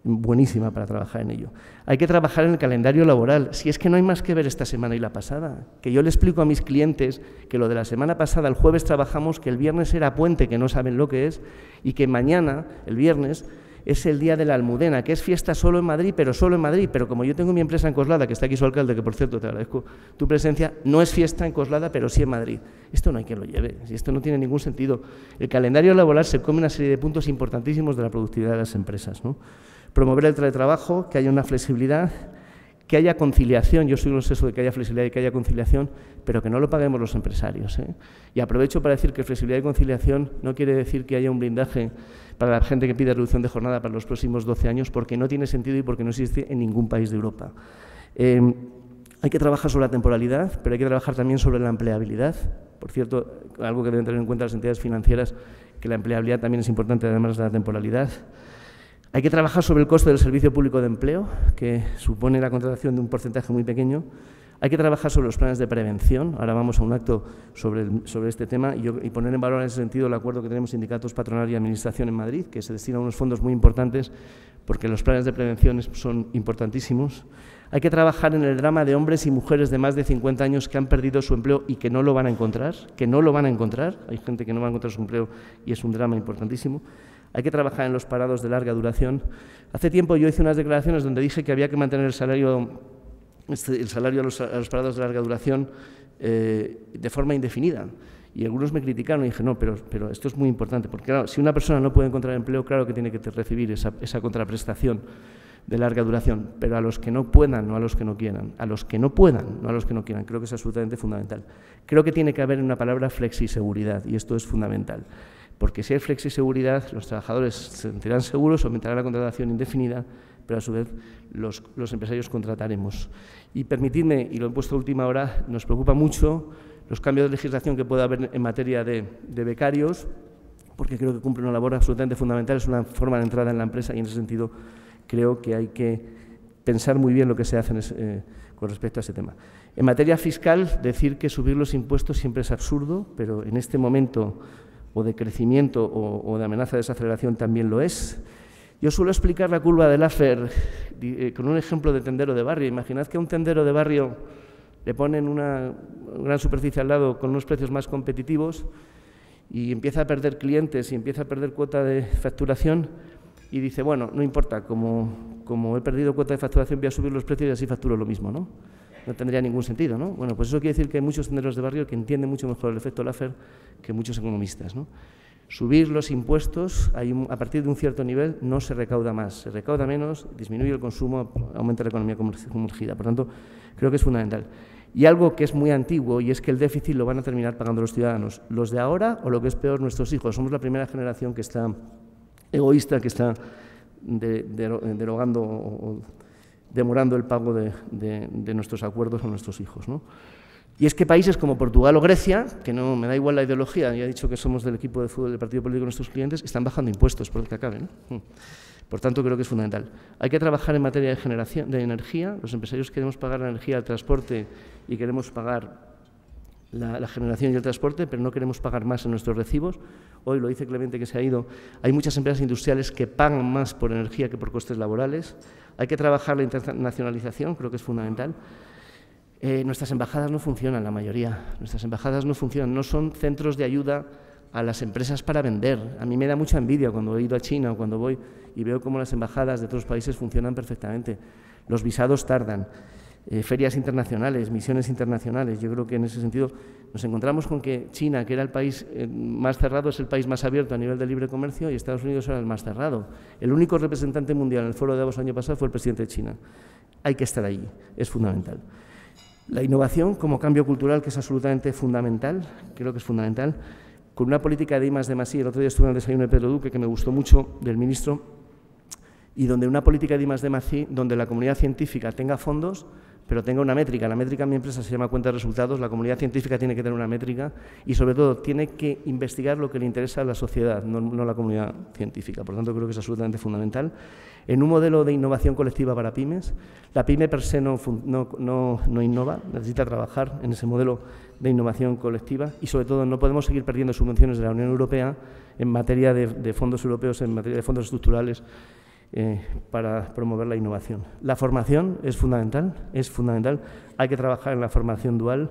buenísima para trabajar en ello. Hay que trabajar en el calendario laboral. Si es que no hay más que ver esta semana y la pasada, que yo le explico a mis clientes que lo de la semana pasada, el jueves trabajamos, que el viernes era puente, que no saben lo que es, y que mañana, el viernes, es el día de la Almudena, que es fiesta solo en Madrid, pero como yo tengo mi empresa en Coslada, que está aquí su alcalde, que por cierto te agradezco tu presencia, no es fiesta en Coslada, pero sí en Madrid. Esto no hay quien lo lleve, esto no tiene ningún sentido. El calendario laboral se come una serie de puntos importantísimos de la productividad de las empresas, ¿no? Promover el teletrabajo, que haya una flexibilidad, que haya conciliación. Yo soy un obseso de que haya flexibilidad y que haya conciliación, pero que no lo paguemos los empresarios, ¿eh? Y aprovecho para decir que flexibilidad y conciliación no quiere decir que haya un blindaje para la gente que pide reducción de jornada para los próximos 12 años, porque no tiene sentido y porque no existe en ningún país de Europa. Hay que trabajar sobre la temporalidad, pero hay que trabajar también sobre la empleabilidad. Por cierto, algo que deben tener en cuenta las entidades financieras, que la empleabilidad también es importante además de la temporalidad. Hay que trabajar sobre el coste del servicio público de empleo, que supone la contratación de un porcentaje muy pequeño. Hay que trabajar sobre los planes de prevención. Ahora vamos a un acto sobre este tema y poner en valor en ese sentido el acuerdo que tenemos sindicatos, patronal y administración en Madrid, que se destina a unos fondos muy importantes porque los planes de prevención son importantísimos. Hay que trabajar en el drama de hombres y mujeres de más de 50 años que han perdido su empleo y que no lo van a encontrar, Hay gente que no va a encontrar su empleo y es un drama importantísimo. Hay que trabajar en los parados de larga duración. Hace tiempo yo hice unas declaraciones donde dije que había que mantener el salario a los parados de larga duración de forma indefinida. Y algunos me criticaron y dije, no, pero esto es muy importante, porque claro, si una persona no puede encontrar empleo, claro que tiene que recibir esa contraprestación de larga duración, pero a los que no puedan, no a los que no quieran, creo que es absolutamente fundamental. Creo que tiene que haber una palabra flexiseguridad, y esto es fundamental, porque si hay flexiseguridad, los trabajadores se sentirán seguros, aumentará la contratación indefinida, pero a su vez los empresarios contrataremos. Y permitidme, y lo he puesto a última hora, nos preocupa mucho los cambios de legislación que pueda haber en materia de becarios, porque creo que cumple una labor absolutamente fundamental, es una forma de entrada en la empresa y en ese sentido creo que hay que pensar muy bien lo que se hace con respecto a ese tema. En materia fiscal, decir que subir los impuestos siempre es absurdo, pero en este momento o de crecimiento o de amenaza de desaceleración también lo es. Yo suelo explicar la curva de Laffer con un ejemplo de tendero de barrio. Imaginad que a un tendero de barrio le ponen una gran superficie al lado con unos precios más competitivos y empieza a perder clientes y empieza a perder cuota de facturación y dice, bueno, no importa, como he perdido cuota de facturación voy a subir los precios y así facturo lo mismo, ¿no? No tendría ningún sentido, ¿no? Bueno, pues eso quiere decir que hay muchos tenderos de barrio que entienden mucho mejor el efecto Laffer que muchos economistas, ¿no? Subir los impuestos, a partir de un cierto nivel no se recauda más, se recauda menos, disminuye el consumo, aumenta la economía sumergida. Por tanto, creo que es fundamental. Y algo que es muy antiguo, y es que el déficit lo van a terminar pagando los ciudadanos, los de ahora o lo que es peor, nuestros hijos. Somos la primera generación que está egoísta, que está derogando o demorando el pago de nuestros acuerdos con nuestros hijos, ¿no? Y es que países como Portugal o Grecia, que no me da igual la ideología, ya he dicho que somos del equipo de fútbol del partido político de nuestros clientes, están bajando impuestos por el que acabe, ¿no? Por tanto, creo que es fundamental. Hay que trabajar en materia de generación de energía. Los empresarios queremos pagar la energía al transporte y queremos pagar la generación y el transporte, pero no queremos pagar más en nuestros recibos. Hoy lo dice Clemente, que se ha ido. Hay muchas empresas industriales que pagan más por energía que por costes laborales. Hay que trabajar la internacionalización, creo que es fundamental. Nuestras embajadas no funcionan, la mayoría. Nuestras embajadas no funcionan, no son centros de ayuda a las empresas para vender. A mí me da mucha envidia cuando he ido a China o cuando voy y veo cómo las embajadas de otros países funcionan perfectamente. Los visados tardan, ferias internacionales, misiones internacionales. Yo creo que en ese sentido nos encontramos con que China, que era el país más cerrado, es el país más abierto a nivel de libre comercio y Estados Unidos era el más cerrado. El único representante mundial en el foro de Davos el año pasado fue el presidente de China. Hay que estar allí, es fundamental. La innovación como cambio cultural, que es absolutamente fundamental, creo que es fundamental, con una política de I+D+I. El otro día estuve en el desayuno de Pedro Duque, que me gustó mucho, del ministro, y donde una política de I+D+I, donde la comunidad científica tenga fondos, pero tenga una métrica. La métrica en mi empresa se llama cuenta de resultados. La comunidad científica tiene que tener una métrica y, sobre todo, tiene que investigar lo que le interesa a la sociedad, no la comunidad científica. Por tanto, creo que es absolutamente fundamental. En un modelo de innovación colectiva para pymes, la pyme per se no innova, necesita trabajar en ese modelo de innovación colectiva y, sobre todo, no podemos seguir perdiendo subvenciones de la Unión Europea en materia de fondos europeos, en materia de fondos estructurales, para promover la innovación. La formación es fundamental, hay que trabajar en la formación dual,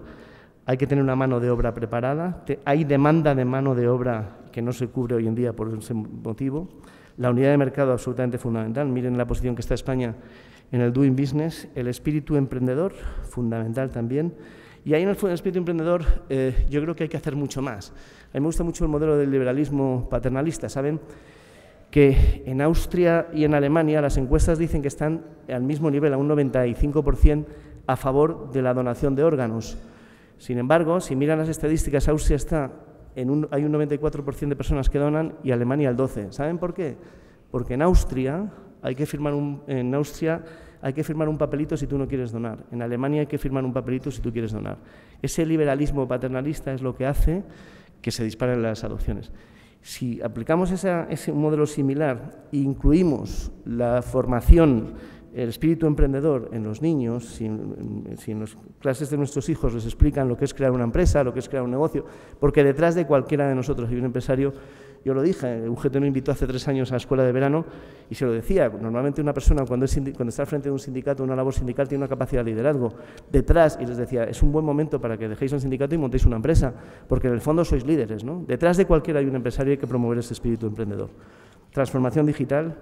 hay que tener una mano de obra preparada, hay demanda de mano de obra que no se cubre hoy en día por ese motivo. La unidad de mercado absolutamente fundamental, miren la posición que está España en el Doing Business, el espíritu emprendedor, fundamental también. Y ahí en el espíritu emprendedor yo creo que hay que hacer mucho más. A mí me gusta mucho el modelo del liberalismo paternalista, ¿saben? Que en Austria y en Alemania las encuestas dicen que están al mismo nivel, a un 95%, a favor de la donación de órganos. Sin embargo, si miran las estadísticas, Austria está hay un 94% de personas que donan y Alemania el 12%. ¿Saben por qué? Porque en Austria hay que firmar un papelito si tú no quieres donar. En Alemania hay que firmar un papelito si tú quieres donar. Ese liberalismo paternalista es lo que hace que se disparen las adopciones. Si aplicamos ese modelo similar e incluimos la formación el espíritu emprendedor en los niños, si en las clases de nuestros hijos les explican lo que es crear una empresa, lo que es crear un negocio, porque detrás de cualquiera de nosotros hay un empresario. Yo lo dije, UGT me invitó hace 3 años a la escuela de verano y se lo decía, normalmente una persona cuando está al frente de un sindicato, una labor sindical, tiene una capacidad de liderazgo. Detrás, y les decía, es un buen momento para que dejéis un sindicato y montéis una empresa, porque en el fondo sois líderes, ¿no? Detrás de cualquiera hay un empresario y hay que promover ese espíritu emprendedor. Transformación digital,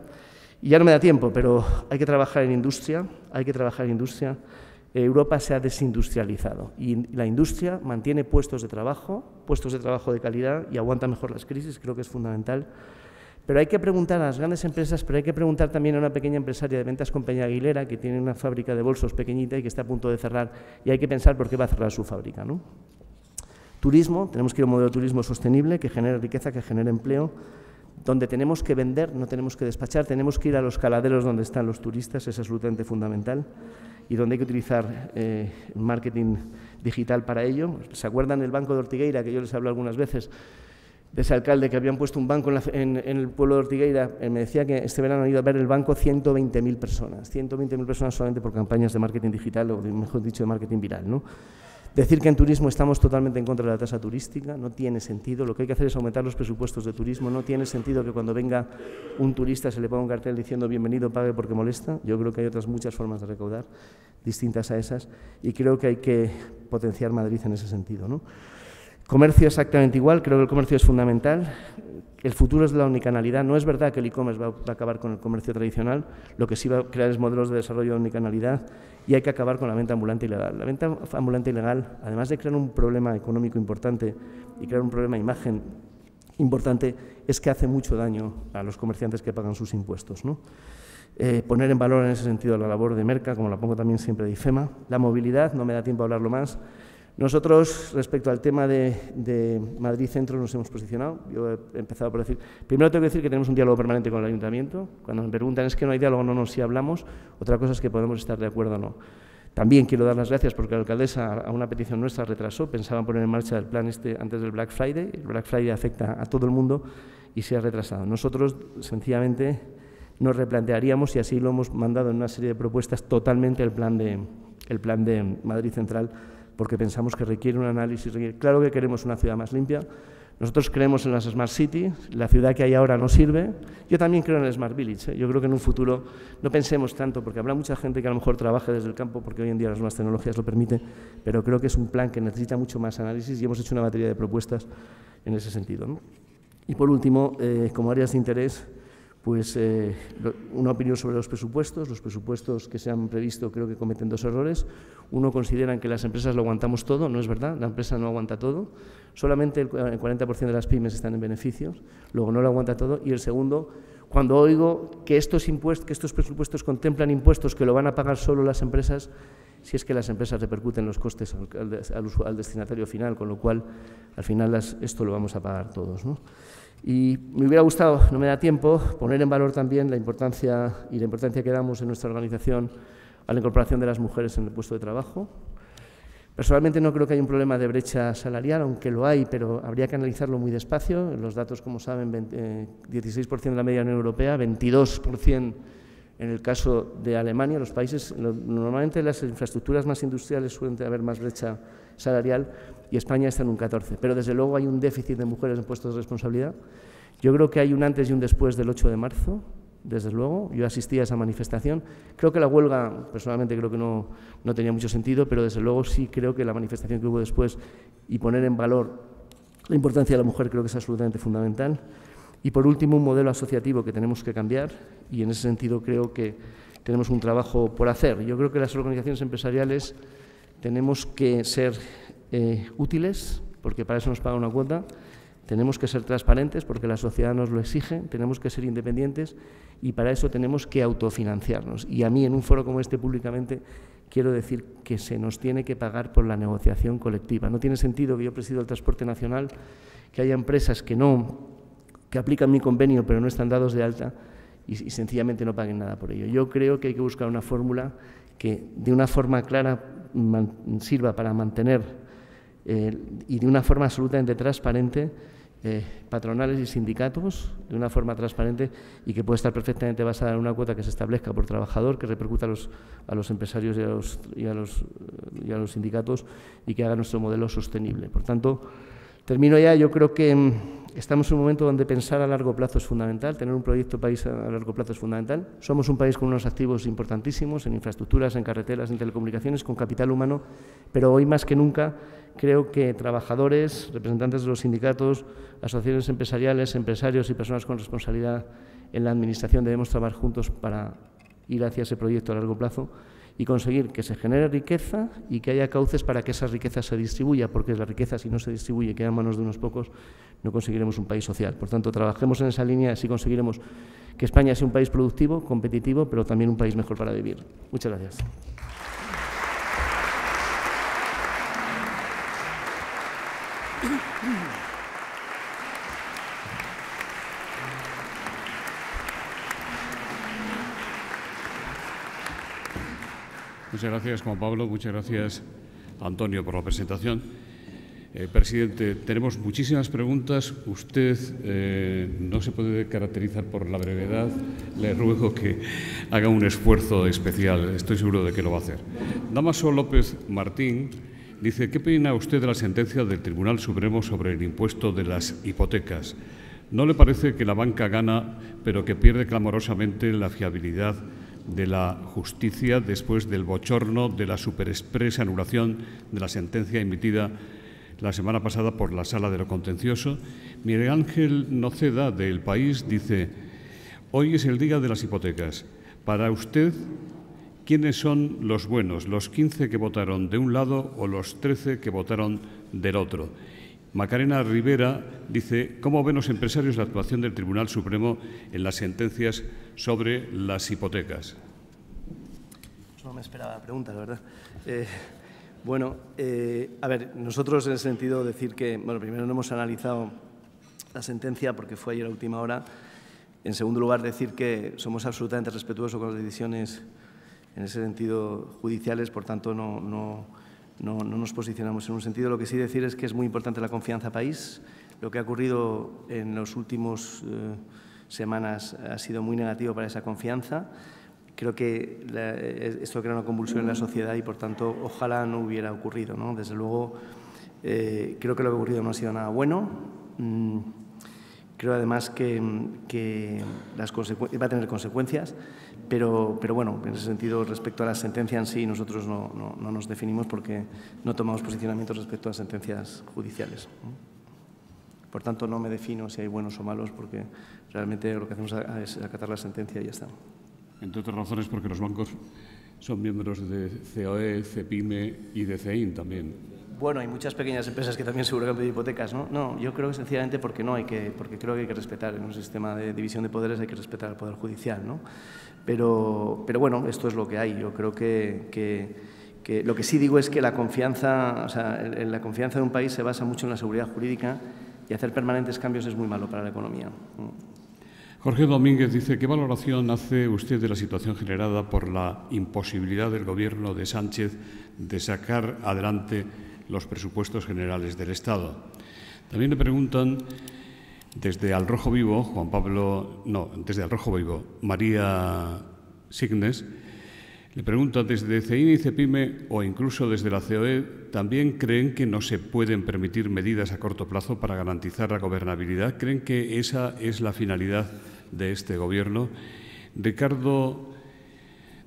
y ya no me da tiempo, pero hay que trabajar en industria, Europa se ha desindustrializado y la industria mantiene puestos de trabajo de calidad y aguanta mejor las crisis, creo que es fundamental. Pero hay que preguntar a las grandes empresas, pero hay que preguntar también a una pequeña empresaria de ventas con Peña Aguilera que tiene una fábrica de bolsos pequeñita y que está a punto de cerrar y hay que pensar por qué va a cerrar su fábrica, ¿no? Turismo, tenemos que ir a un modelo de turismo sostenible que genere riqueza, que genere empleo, donde tenemos que vender, no tenemos que despachar, tenemos que ir a los caladeros donde están los turistas, es absolutamente fundamental, y donde hay que utilizar el marketing digital para ello. ¿Se acuerdan del Banco de Ortigueira, que yo les hablo algunas veces, de ese alcalde que habían puesto un banco en el pueblo de Ortigueira? Me decía que este verano han ido a ver el banco 120.000 personas, 120.000 personas solamente por campañas de marketing digital, o mejor dicho, de marketing viral, ¿no? Decir que en turismo estamos totalmente en contra de la tasa turística no tiene sentido. Lo que hay que hacer es aumentar los presupuestos de turismo. No tiene sentido que cuando venga un turista se le ponga un cartel diciendo bienvenido, pague porque molesta. Yo creo que hay otras muchas formas de recaudar distintas a esas y creo que hay que potenciar Madrid en ese sentido, ¿no? Comercio exactamente igual, creo que el comercio es fundamental. El futuro es de la unicanalidad. No es verdad que el e-commerce va a acabar con el comercio tradicional, lo que sí va a crear es modelos de desarrollo de unicanalidad y hay que acabar con la venta ambulante ilegal. La venta ambulante ilegal, además de crear un problema económico importante y crear un problema de imagen importante, es que hace mucho daño a los comerciantes que pagan sus impuestos, ¿no? Poner en valor en ese sentido la labor de Merca, como la pongo también siempre de IFEMA. La movilidad, no me da tiempo a hablarlo más. Nosotros, respecto al tema de Madrid Centro, nos hemos posicionado. Yo he empezado por decir, primero tengo que decir que tenemos un diálogo permanente con el Ayuntamiento. Cuando me preguntan, ¿es que no hay diálogo? No, si hablamos. Otra cosa es que podemos estar de acuerdo o no. También quiero dar las gracias porque la alcaldesa, a una petición nuestra, retrasó. Pensaban poner en marcha el plan antes del Black Friday. El Black Friday afecta a todo el mundo y se ha retrasado. Nosotros, sencillamente, nos replantearíamos, y así lo hemos mandado en una serie de propuestas, totalmente el plan de Madrid Central, porque pensamos que requiere un análisis. Claro que queremos una ciudad más limpia. Nosotros creemos en las Smart City, la ciudad que hay ahora no sirve. Yo también creo en el Smart Village. Yo creo que en un futuro no pensemos tanto, porque habrá mucha gente que a lo mejor trabaje desde el campo, porque hoy en día las nuevas tecnologías lo permiten, pero creo que es un plan que necesita mucho más análisis y hemos hecho una batería de propuestas en ese sentido, ¿no? Y por último, como áreas de interés, pues una opinión sobre los presupuestos que se han previsto creo que cometen 2 errores. Uno, consideran que las empresas lo aguantamos todo, no es verdad, la empresa no aguanta todo, solamente el 40% de las pymes están en beneficios, luego no lo aguanta todo. Y el segundo, cuando oigo que estos presupuestos contemplan impuestos que lo van a pagar solo las empresas, si es que las empresas repercuten los costes al destinatario final, con lo cual al final esto lo vamos a pagar todos, ¿no? Y me hubiera gustado, no me da tiempo, poner en valor también la importancia que damos en nuestra organización a la incorporación de las mujeres en el puesto de trabajo. Personalmente no creo que haya un problema de brecha salarial, aunque lo hay, pero habría que analizarlo muy despacio. Los datos, como saben, 16% de la media Unión Europea, 22% en el caso de Alemania. Los países, normalmente en las infraestructuras más industriales suelen haber más brecha salarial y España está en un 14%. Pero desde luego hay un déficit de mujeres en puestos de responsabilidad. Yo creo que hay un antes y un después del 8 de marzo, desde luego. Yo asistí a esa manifestación. Creo que la huelga, personalmente creo que no tenía mucho sentido, pero desde luego sí creo que la manifestación que hubo después y poner en valor la importancia de la mujer creo que es absolutamente fundamental. Y por último, un modelo asociativo que tenemos que cambiar y en ese sentido creo que tenemos un trabajo por hacer. Yo creo que las organizaciones empresariales tenemos que ser útiles, porque para eso nos paga una cuota, tenemos que ser transparentes porque la sociedad nos lo exige, tenemos que ser independientes y para eso tenemos que autofinanciarnos. Y a mí en un foro como este públicamente quiero decir que se nos tiene que pagar por la negociación colectiva. No tiene sentido que yo presido el transporte nacional, que haya empresas que aplican mi convenio pero no están dados de alta y sencillamente no paguen nada por ello. Yo creo que hay que buscar una fórmula que de una forma clara sirva para mantener y de una forma absolutamente transparente patronales y sindicatos de una forma transparente y que puede estar perfectamente basada en una cuota que se establezca por trabajador, que repercuta a los empresarios y a los sindicatos y que haga nuestro modelo sostenible. Por tanto, termino ya. Yo creo que estamos en un momento donde pensar a largo plazo es fundamental, tener un proyecto país a largo plazo es fundamental. Somos un país con unos activos importantísimos en infraestructuras, en carreteras, en telecomunicaciones, con capital humano, pero hoy más que nunca creo que trabajadores, representantes de los sindicatos, asociaciones empresariales, empresarios y personas con responsabilidad en la Administración debemos trabajar juntos para ir hacia ese proyecto a largo plazo y conseguir que se genere riqueza y que haya cauces para que esa riqueza se distribuya, porque la riqueza, si no se distribuye y queda en manos de unos pocos, no conseguiremos un país social. Por tanto, trabajemos en esa línea, así conseguiremos que España sea un país productivo, competitivo, pero también un país mejor para vivir. Muchas gracias.
Muchas gracias, Juan Pablo. Muchas gracias, Antonio, por la presentación. Presidente, tenemos muchísimas preguntas. Usted no se puede caracterizar por la brevedad. Le ruego que haga un esfuerzo especial. Estoy seguro de que lo va a hacer. Damaso López Martín dice: ¿qué opina usted de la sentencia del Tribunal Supremo sobre el impuesto de las hipotecas? ¿No le parece que la banca gana, pero que pierde clamorosamente la fiabilidad de la justicia después del bochorno de la superexpresa anulación de la sentencia emitida la semana pasada por la Sala de lo Contencioso? Miguel Ángel Noceda, de El País, dice: hoy es el día de las hipotecas. Para usted, ¿quiénes son los buenos? ¿Los 15 que votaron de un lado o los 13 que votaron del otro? Macarena Rivera dice: ¿cómo ven los empresarios la actuación del Tribunal Supremo en las sentencias sobre las hipotecas?
No me esperaba la pregunta, la verdad. A ver, nosotros en ese sentido decir que, bueno, primero no hemos analizado la sentencia porque fue ayer a última hora. En segundo lugar, decir que somos absolutamente respetuosos con las decisiones en ese sentido judiciales, por tanto no nos posicionamos en un sentido. Lo que sí decir es que es muy importante la confianza país. Lo que ha ocurrido en las últimas semanas ha sido muy negativo para esa confianza. Creo que esto crea una convulsión en la sociedad y, por tanto, ojalá no hubiera ocurrido, ¿no? Desde luego, creo que lo que ha ocurrido no ha sido nada bueno. Creo, además, que va a tener consecuencias, pero bueno, en ese sentido, respecto a la sentencia en sí, nosotros no nos definimos porque no tomamos posicionamientos respecto a sentencias judiciales. Por tanto, no me defino si hay buenos o malos, porque realmente lo que hacemos es acatar la sentencia y ya está.
Entre otras razones, porque los bancos son miembros de COE, CEPIME y de CEIN también.
Bueno, hay muchas pequeñas empresas que también seguro que han pedido hipotecas, ¿no? No, yo creo que sencillamente porque creo que hay que respetar, en un sistema de división de poderes hay que respetar al Poder Judicial, ¿no? Pero bueno, esto es lo que hay. Yo creo que lo que sí digo es que la confianza, la confianza de un país se basa mucho en la seguridad jurídica y hacer permanentes cambios es muy malo para la economía.
Jorge Domínguez dice: ¿qué valoración hace usted de la situación generada por la imposibilidad del Gobierno de Sánchez de sacar adelante los presupuestos generales del Estado? También le preguntan desde Al Rojo Vivo, desde Al Rojo Vivo, María Signes, le pregunta: desde CEIN y CEPIME o incluso desde la COE, ¿también creen que no se pueden permitir medidas a corto plazo para garantizar la gobernabilidad? ¿Creen que esa es la finalidad de este Gobierno? Ricardo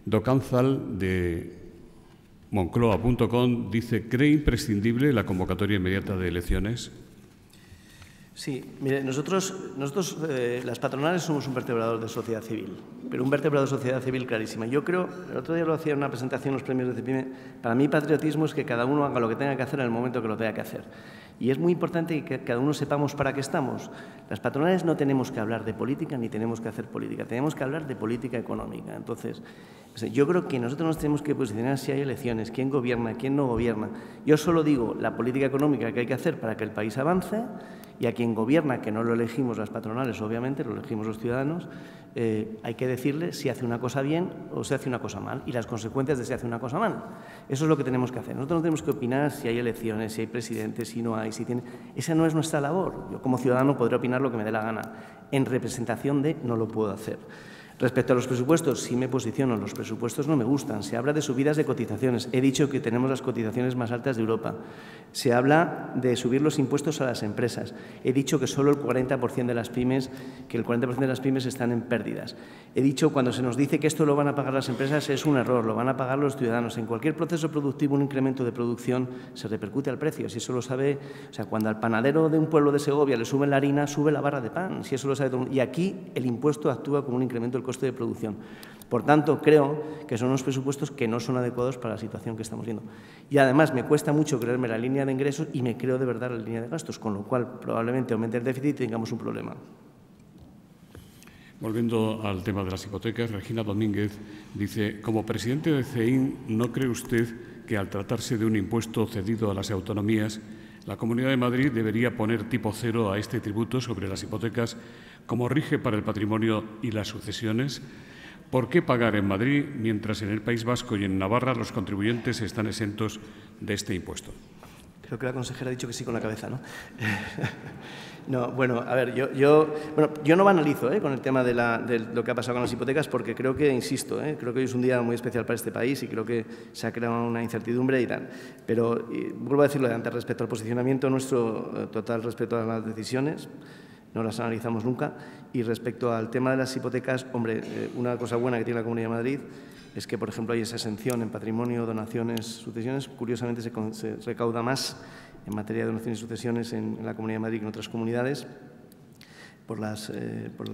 Docánzal, de Moncloa.com, dice: ¿cree imprescindible la convocatoria inmediata de elecciones?
Sí, mire, nosotros las patronales somos un vertebrador de sociedad civil, pero un vertebrador de sociedad civil clarísima. Yo creo, el otro día lo hacía en una presentación en los premios de CEPIME, para mí patriotismo es que cada uno haga lo que tenga que hacer en el momento que lo tenga que hacer. Y es muy importante que cada uno sepamos para qué estamos. Las patronales no tenemos que hablar de política ni tenemos que hacer política, tenemos que hablar de política económica. Entonces, yo creo que nosotros nos tenemos que posicionar si hay elecciones, quién gobierna, quién no gobierna. Yo solo digo la política económica que hay que hacer para que el país avance, y a quien gobierna, que no lo elegimos las patronales, obviamente, lo elegimos los ciudadanos, hay que decirle si hace una cosa bien o si hace una cosa mal y las consecuencias de si hace una cosa mal. Eso es lo que tenemos que hacer. Nosotros no tenemos que opinar si hay elecciones, si hay presidentes, si no hay, si tiene... Esa no es nuestra labor. Yo como ciudadano podré opinar lo que me dé la gana. En representación de no lo puedo hacer. Respecto a los presupuestos, sí me posiciono. Los presupuestos no me gustan. Se habla de subidas de cotizaciones. He dicho que tenemos las cotizaciones más altas de Europa. Se habla de subir los impuestos a las empresas. He dicho que solo el 40% de las pymes, están en pérdidas. He dicho, cuando se nos dice que esto lo van a pagar las empresas, es un error, lo van a pagar los ciudadanos. En cualquier proceso productivo, un incremento de producción se repercute al precio. Si eso lo sabe, o sea, cuando al panadero de un pueblo de Segovia le suben la harina, sube la barra de pan. Si eso lo sabe todo el mundo. Y aquí el impuesto actúa como un incremento del coste de producción. Por tanto, creo que son unos presupuestos que no son adecuados para la situación que estamos viendo. Y además me cuesta mucho creerme la línea de ingresos y me creo de verdad la línea de gastos, con lo cual probablemente aumente el déficit y tengamos un problema.
Volviendo al tema de las hipotecas, Regina Domínguez dice, como presidente de CEIN, ¿no cree usted que al tratarse de un impuesto cedido a las autonomías, la Comunidad de Madrid debería poner tipo cero a este tributo sobre las hipotecas como rige para el patrimonio y las sucesiones? ¿Por qué pagar en Madrid mientras en el País Vasco y en Navarra los contribuyentes están exentos de este impuesto?
Creo que la consejera ha dicho que sí con la cabeza, ¿no? No, bueno, a ver, yo no banalizo con el tema de lo que ha pasado con las hipotecas porque creo que, insisto, creo que hoy es un día muy especial para este país y creo que se ha creado una incertidumbre y tal. Pero vuelvo a decirlo de antes, respecto al posicionamiento nuestro, total respeto a las decisiones, no las analizamos nunca. Y respecto al tema de las hipotecas, hombre, una cosa buena que tiene la Comunidad de Madrid es que, por ejemplo, hay esa exención en patrimonio, donaciones, sucesiones. Curiosamente, se recauda más en materia de donaciones y sucesiones en la Comunidad de Madrid que en otras comunidades por la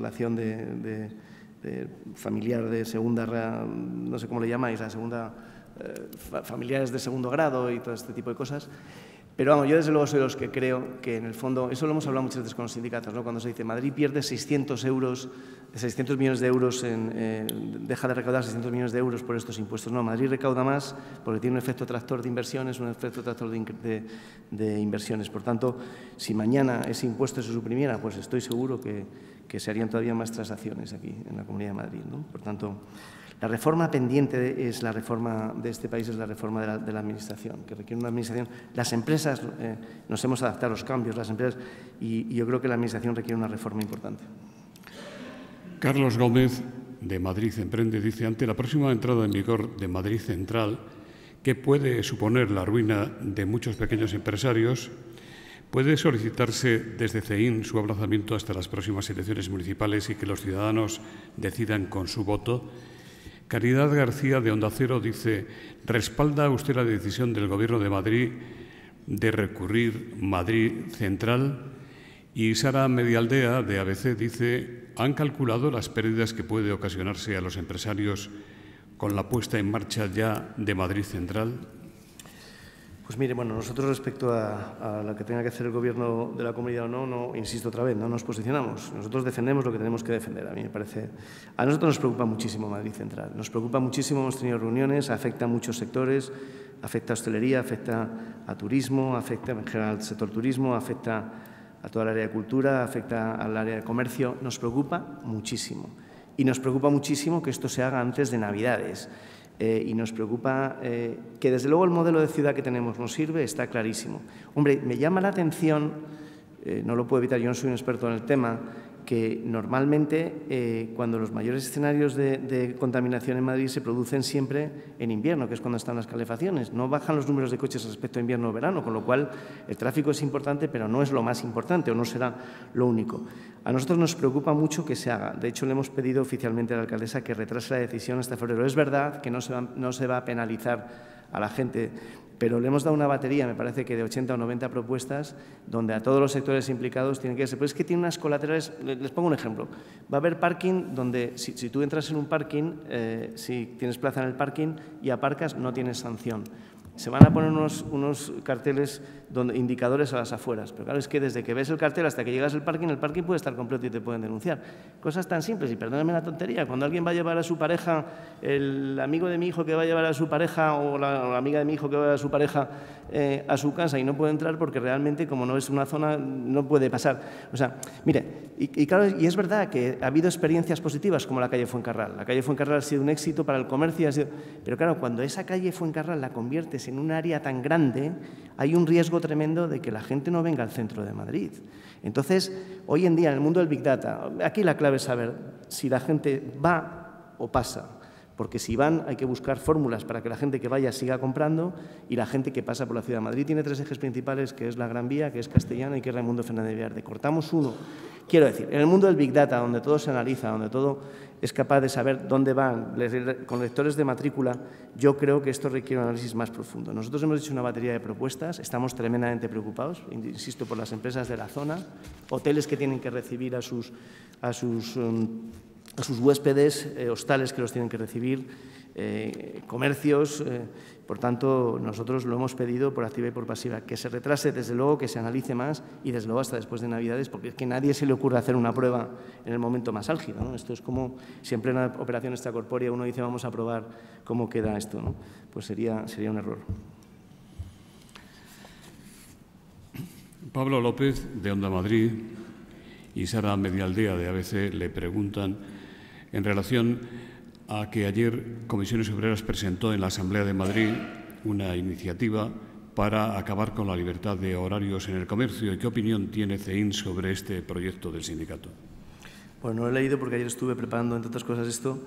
acción de familiar de segunda, no sé cómo le llamáis, la segunda, familiares de segundo grado y todo este tipo de cosas. Pero vamos, yo desde luego soy de los que creo que en el fondo, eso lo hemos hablado muchas veces con los sindicatos, ¿no? Cuando se dice Madrid pierde 600 millones de euros, deja de recaudar 600 millones de euros por estos impuestos. No, Madrid recauda más porque tiene un efecto tractor de inversiones, un efecto tractor de inversiones. Por tanto, si mañana ese impuesto se suprimiera, pues estoy seguro que se harían todavía más transacciones aquí en la Comunidad de Madrid, ¿no? Por tanto, la reforma pendiente es la reforma de este país, es la reforma de la Administración, que requiere una Administración. Las empresas nos hemos adaptado a los cambios, las empresas, y yo creo que la Administración requiere una reforma importante.
Carlos Gómez, de Madrid Emprende, dice, ante la próxima entrada en vigor de Madrid Central, que puede suponer la ruina de muchos pequeños empresarios, ¿puede solicitarse desde CEIN su aplazamiento hasta las próximas elecciones municipales y que los ciudadanos decidan con su voto? Caridad García, de Onda Cero, dice, ¿respalda usted la decisión del Gobierno de Madrid de recurrir Madrid Central? Y Sara Medialdea, de ABC, dice, ¿han calculado las pérdidas que puede ocasionarse a los empresarios con la puesta en marcha ya de Madrid Central?
Pues mire, bueno, nosotros respecto a lo que tenga que hacer el Gobierno de la Comunidad o no, insisto otra vez, no nos posicionamos. Nosotros defendemos lo que tenemos que defender. A mí me parece... A nosotros nos preocupa muchísimo Madrid Central. Nos preocupa muchísimo, hemos tenido reuniones, afecta a muchos sectores, afecta a hostelería, afecta a turismo, afecta en general al sector turismo, afecta a toda el área de cultura, afecta al área de comercio. Nos preocupa muchísimo. Y nos preocupa muchísimo que esto se haga antes de Navidades. Y nos preocupa que, desde luego, el modelo de ciudad que tenemos nos sirve, está clarísimo. Hombre, me llama la atención, no lo puedo evitar, yo no soy un experto en el tema, que normalmente cuando los mayores escenarios de contaminación en Madrid se producen siempre en invierno, que es cuando están las calefacciones. No bajan los números de coches respecto a invierno o verano, con lo cual el tráfico es importante, pero no es lo más importante o no será lo único. A nosotros nos preocupa mucho que se haga. De hecho, le hemos pedido oficialmente a la alcaldesa que retrase la decisión hasta febrero. Es verdad que no se va a penalizar a la gente, pero le hemos dado una batería, me parece que de 80 o 90 propuestas, donde a todos los sectores implicados tienen que irse. Pero es que tiene unas colaterales. Les pongo un ejemplo. Va a haber parking donde, si tú entras en un parking, si tienes plaza en el parking y aparcas, no tienes sanción. Se van a poner unos carteles, indicadores a las afueras. Pero claro, es que desde que ves el cartel hasta que llegas al parking, el parking puede estar completo y te pueden denunciar. Cosas tan simples, y perdónenme la tontería, cuando alguien va a llevar a su pareja, el amigo de mi hijo que va a llevar a su pareja o la amiga de mi hijo que va a llevar a su pareja a su casa y no puede entrar porque realmente, como no es una zona, no puede pasar. O sea, mire, claro, y es verdad que ha habido experiencias positivas como la calle Fuencarral. La calle Fuencarral ha sido un éxito para el comercio, pero claro, cuando esa calle Fuencarral la conviertes en un área tan grande, hay un riesgo tremendo de que la gente no venga al centro de Madrid. Entonces, hoy en día, en el mundo del Big Data, aquí la clave es saber si la gente va o pasa. Porque si van, hay que buscar fórmulas para que la gente que vaya siga comprando y la gente que pasa por la ciudad de Madrid tiene 3 ejes principales, que es la Gran Vía, que es Castellana y que es Raimundo Fernández Villaverde. Cortamos uno. Quiero decir, en el mundo del Big Data, donde todo se analiza, donde todo es capaz de saber dónde van, con lectores de matrícula, yo creo que esto requiere un análisis más profundo. Nosotros hemos hecho una batería de propuestas, estamos tremendamente preocupados, insisto, por las empresas de la zona, hoteles que tienen que recibir a sus huéspedes, hostales que los tienen que recibir, comercios. Por tanto, nosotros lo hemos pedido por activa y por pasiva, que se retrase, desde luego, que se analice más y, desde luego, hasta después de Navidades, porque es que a nadie se le ocurre hacer una prueba en el momento más álgido, ¿no? Esto es como si en plena operación extracorpórea uno dice vamos a probar cómo queda esto, ¿no? Pues sería un error.
Pablo López, de Onda Madrid, y Sara Medialdea, de ABC, le preguntan en relación a que ayer Comisiones Obreras presentó en la Asamblea de Madrid una iniciativa para acabar con la libertad de horarios en el comercio. ¿Y qué opinión tiene CEIN sobre este proyecto del sindicato?
Pues no lo he leído porque ayer estuve preparando, entre otras cosas, esto.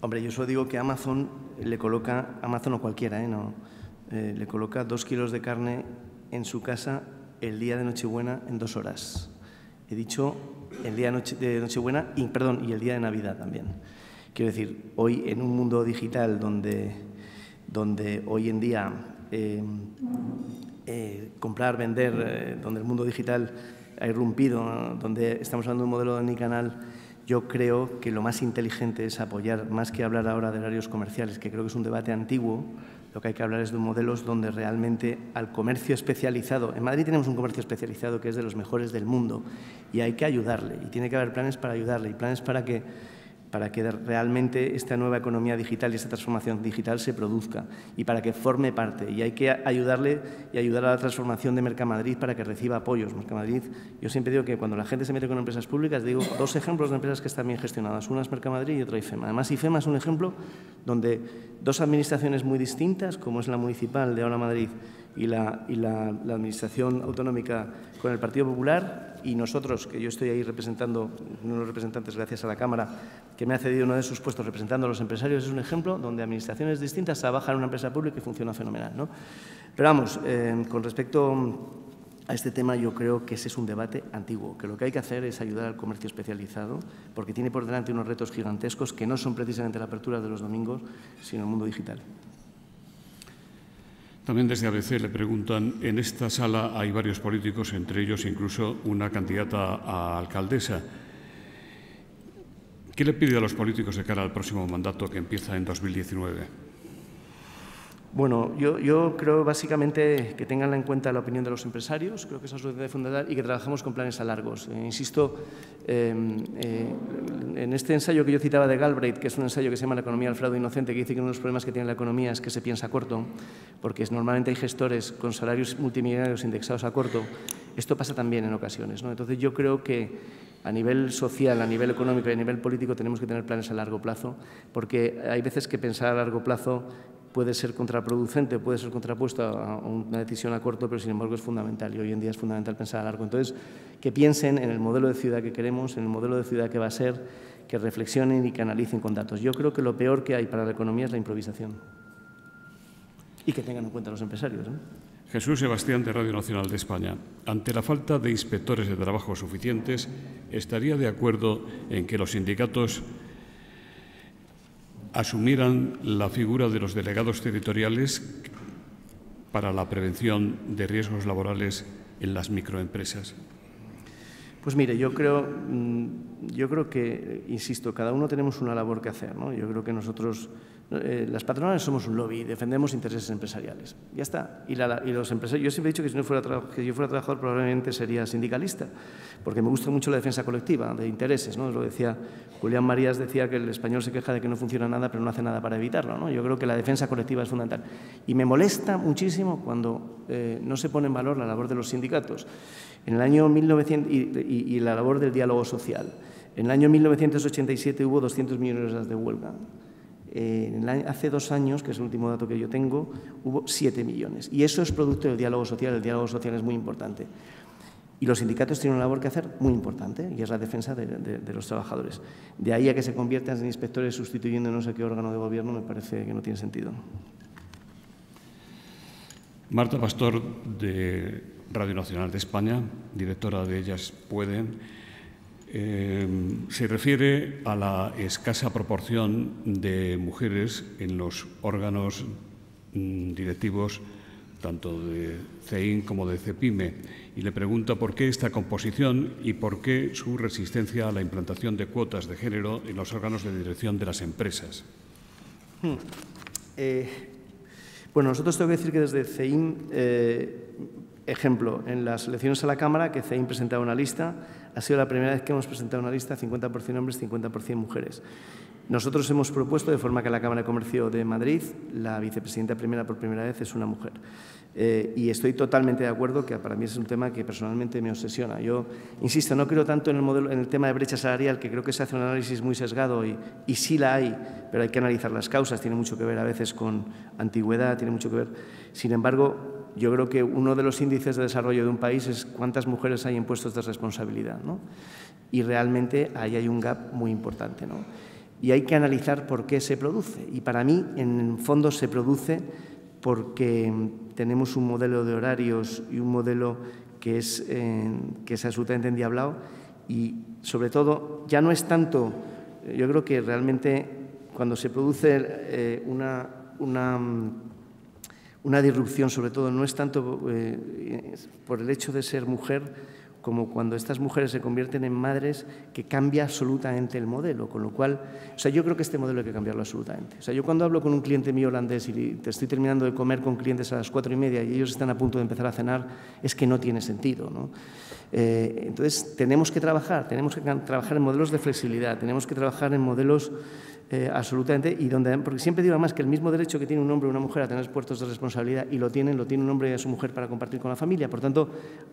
Hombre, yo solo digo que Amazon le coloca, Amazon o cualquiera, le coloca 2 kilos de carne en su casa el día de Nochebuena en 2 horas. He dicho el día de Nochebuena y el día de Navidad también. Quiero decir, hoy en un mundo digital donde hoy en día comprar, vender, donde el mundo digital ha irrumpido, donde estamos hablando de un modelo de omnicanal, yo creo que lo más inteligente es apoyar, más que hablar ahora de horarios comerciales, que creo que es un debate antiguo. Lo que hay que hablar es de modelos donde realmente al comercio especializado, en Madrid tenemos un comercio especializado que es de los mejores del mundo y hay que ayudarle y tiene que haber planes para ayudarle y planes para que realmente esta nueva economía digital y esta transformación digital se produzca y para que forme parte. Y hay que ayudarle y ayudar a la transformación de Mercamadrid para que reciba apoyos. Mercamadrid, yo siempre digo que cuando la gente se mete con empresas públicas, digo 2 ejemplos de empresas que están bien gestionadas. Una es Mercamadrid y otra IFEMA. Además, IFEMA es un ejemplo donde 2 administraciones muy distintas, como es la municipal de Ahora Madrid y la administración autonómica con el Partido Popular, y nosotros, que yo estoy ahí representando, uno de los representantes gracias a la Cámara, que me ha cedido uno de sus puestos representando a los empresarios, es un ejemplo donde administraciones distintas trabajan en una empresa pública y funciona fenomenal, ¿no? Pero vamos, con respecto a este tema, yo creo que ese es un debate antiguo, que lo que hay que hacer es ayudar al comercio especializado, porque tiene por delante unos retos gigantescos que no son precisamente la apertura de los domingos, sino el mundo digital.
También desde ABC le preguntan, en esta sala hay varios políticos, entre ellos incluso una candidata a alcaldesa. ¿Qué le pide a los políticos de cara al próximo mandato que empieza en 2019?
Bueno, yo creo básicamente que tengan en cuenta la opinión de los empresarios, creo que esa es lo que debe fundamental, y que trabajemos con planes a largos. Insisto, en este ensayo que yo citaba de Galbraith, que es un ensayo que se llama La economía del fraude inocente, que dice que uno de los problemas que tiene la economía es que se piensa a corto, porque normalmente hay gestores con salarios multimillonarios indexados a corto. Esto pasa también en ocasiones, ¿no? Entonces yo creo que a nivel social, a nivel económico y a nivel político tenemos que tener planes a largo plazo, porque hay veces que pensar a largo plazo puede ser contraproducente, puede ser contrapuesto a una decisión a corto, pero sin embargo es fundamental y hoy en día es fundamental pensar a largo. Entonces, que piensen en el modelo de ciudad que queremos, en el modelo de ciudad que va a ser, que reflexionen y que analicen con datos. Yo creo que lo peor que hay para la economía es la improvisación y que tengan en cuenta los empresarios, ¿no?
Jesús Sebastián, de Radio Nacional de España. Ante la falta de inspectores de trabajo suficientes, ¿estaría de acuerdo en que los sindicatos asumieran la figura de los delegados territoriales para la prevención de riesgos laborales en las microempresas?
Pues mire, yo creo que, insisto, cada uno tenemos una labor que hacer, ¿no? Yo creo que nosotros, las patronales somos un lobby, defendemos intereses empresariales. Ya está. Y los empresarios, yo siempre he dicho que si yo fuera trabajador probablemente sería sindicalista, porque me gusta mucho la defensa colectiva de intereses, ¿no? Lo decía Julián Marías, decía que el español se queja de que no funciona nada, pero no hace nada para evitarlo, ¿no? Yo creo que la defensa colectiva es fundamental. Y me molesta muchísimo cuando no se pone en valor la labor de los sindicatos. En el año 1900, y la labor del diálogo social. En el año 1987 hubo 200 millones de horas de huelga. Hace 2 años, que es el último dato que yo tengo, hubo 7 millones. Y eso es producto del diálogo social. El diálogo social es muy importante. Y los sindicatos tienen una labor que hacer muy importante, y es la defensa de los trabajadores. De ahí a que se conviertan en inspectores sustituyendo no sé qué órgano de gobierno, me parece que no tiene sentido.
Marta Pastor, de Radio Nacional de España, directora de Ellas Pueden, se refiere a la escasa proporción de mujeres en los órganos directivos tanto de CEIN como de CEPIME, y le pregunta por qué esta composición y por qué su resistencia a la implantación de cuotas de género en los órganos de dirección de las empresas.
Bueno, nosotros tengo que decir que desde CEIN, ejemplo, en las elecciones a la Cámara, que CEIN presentaba una lista, ha sido la primera vez que hemos presentado una lista 50% hombres, 50% mujeres. Nosotros hemos propuesto, de forma que la Cámara de Comercio de Madrid, la vicepresidenta primera por primera vez es una mujer. Y estoy totalmente de acuerdo que para mí es un tema que personalmente me obsesiona. Yo, insisto, no creo tanto en el tema de brecha salarial, que creo que se hace un análisis muy sesgado y sí la hay, pero hay que analizar las causas, tiene mucho que ver a veces con antigüedad, tiene mucho que ver. Sin embargo, yo creo que uno de los índices de desarrollo de un país es cuántas mujeres hay en puestos de responsabilidad, ¿no? Y realmente ahí hay un gap muy importante, ¿no? Y hay que analizar por qué se produce. Y para mí, en el fondo, se produce porque tenemos un modelo de horarios y un modelo que es absolutamente endiablado. Y, sobre todo, ya no es tanto, yo creo que realmente cuando se produce una disrupción, sobre todo, no es tanto por el hecho de ser mujer, como cuando estas mujeres se convierten en madres, que cambia absolutamente el modelo. Con lo cual, o sea, yo creo que este modelo hay que cambiarlo absolutamente. O sea, yo cuando hablo con un cliente mío holandés y te estoy terminando de comer con clientes a las 4:30 y ellos están a punto de empezar a cenar, es que no tiene sentido, ¿no? Entonces, tenemos que trabajar en modelos de flexibilidad, tenemos que trabajar en modelos absolutamente, porque siempre digo además que el mismo derecho que tiene un hombre o una mujer a tener puestos de responsabilidad, y lo tiene un hombre y su mujer para compartir con la familia. Por tanto,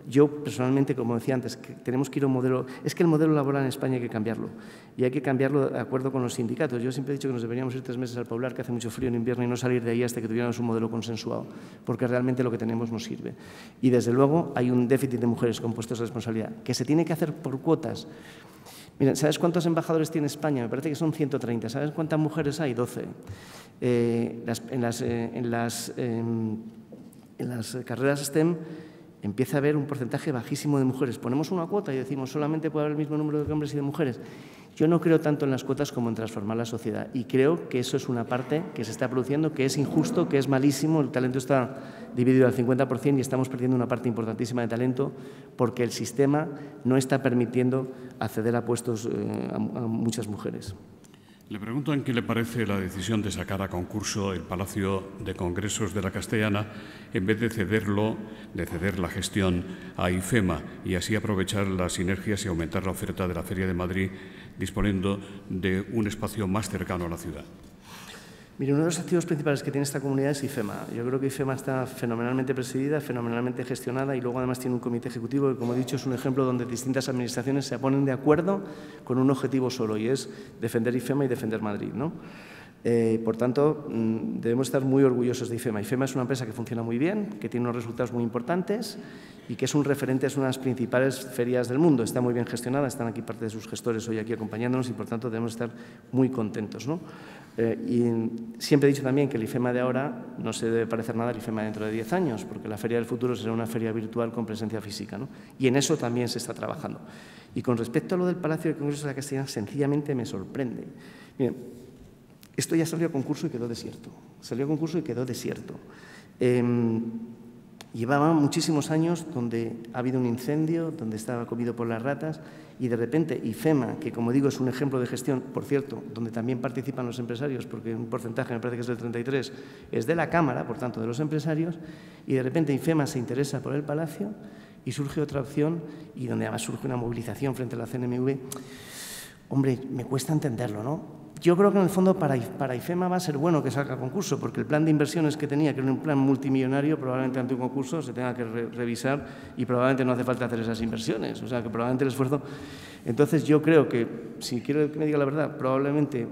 yo personalmente, como decía antes, que tenemos que ir a un modelo, es que el modelo laboral en España hay que cambiarlo, y hay que cambiarlo de acuerdo con los sindicatos. Yo siempre he dicho que nos deberíamos ir 3 meses al Poblar, que hace mucho frío en invierno, y no salir de ahí hasta que tuviéramos un modelo consensuado, porque realmente lo que tenemos no sirve. Y desde luego hay un déficit de mujeres con puestos de responsabilidad, que se tiene que hacer por cuotas. Mira, ¿sabes cuántos embajadores tiene España? Me parece que son 130. ¿Sabes cuántas mujeres hay? 12. En las carreras STEM empieza a haber un porcentaje bajísimo de mujeres. Ponemos una cuota y decimos solamente puede haber el mismo número de hombres y de mujeres. Yo no creo tanto en las cuotas como en transformar la sociedad, y creo que eso es una parte que se está produciendo, que es injusto, que es malísimo. El talento está dividido al 50% y estamos perdiendo una parte importantísima de talento porque el sistema no está permitiendo acceder a puestos a muchas mujeres.
Le pregunto en qué le parece la decisión de sacar a concurso el Palacio de Congresos de la Castellana en vez de ceder la gestión a IFEMA, y así aprovechar las sinergias y aumentar la oferta de la Feria de Madrid, disponiendo de un espacio más cercano a la ciudad.
Mire, uno de los activos principales que tiene esta comunidad es IFEMA. Yo creo que IFEMA está fenomenalmente presidida, fenomenalmente gestionada, y luego además tiene un comité ejecutivo que, como he dicho, es un ejemplo donde distintas administraciones se ponen de acuerdo con un objetivo solo, y es defender IFEMA y defender Madrid, ¿no? Por tanto, debemos estar muy orgullosos de IFEMA. IFEMA es una empresa que funciona muy bien, que tiene unos resultados muy importantes y que es un referente, es una de las principales ferias del mundo. Está muy bien gestionada, están aquí parte de sus gestores hoy aquí acompañándonos, y por tanto debemos estar muy contentos, ¿no? Y siempre he dicho también que el IFEMA de ahora no se debe parecer nada al IFEMA dentro de 10 años, porque la Feria del Futuro será una feria virtual con presencia física, ¿no? Y en eso también se está trabajando. Y con respecto a lo del Palacio de Congresos de la Castellana, sencillamente me sorprende. Miren, esto ya salió a concurso y quedó desierto. Salió a concurso y quedó desierto. Llevaba muchísimos años donde ha habido un incendio, donde estaba comido por las ratas y de repente IFEMA, que como digo es un ejemplo de gestión, por cierto, donde también participan los empresarios, porque un porcentaje me parece que es del 33, es de la Cámara, por tanto de los empresarios, y de repente IFEMA se interesa por el Palacio y surge otra opción y donde además surge una movilización frente a la CNMV. Hombre, me cuesta entenderlo, ¿no? Yo creo que en el fondo para IFEMA va a ser bueno que salga concurso, porque el plan de inversiones que tenía, que era un plan multimillonario, probablemente ante un concurso se tenga que revisar y probablemente no hace falta hacer esas inversiones. O sea, que probablemente el esfuerzo... Entonces, yo creo que, si quiero que me diga la verdad, probablemente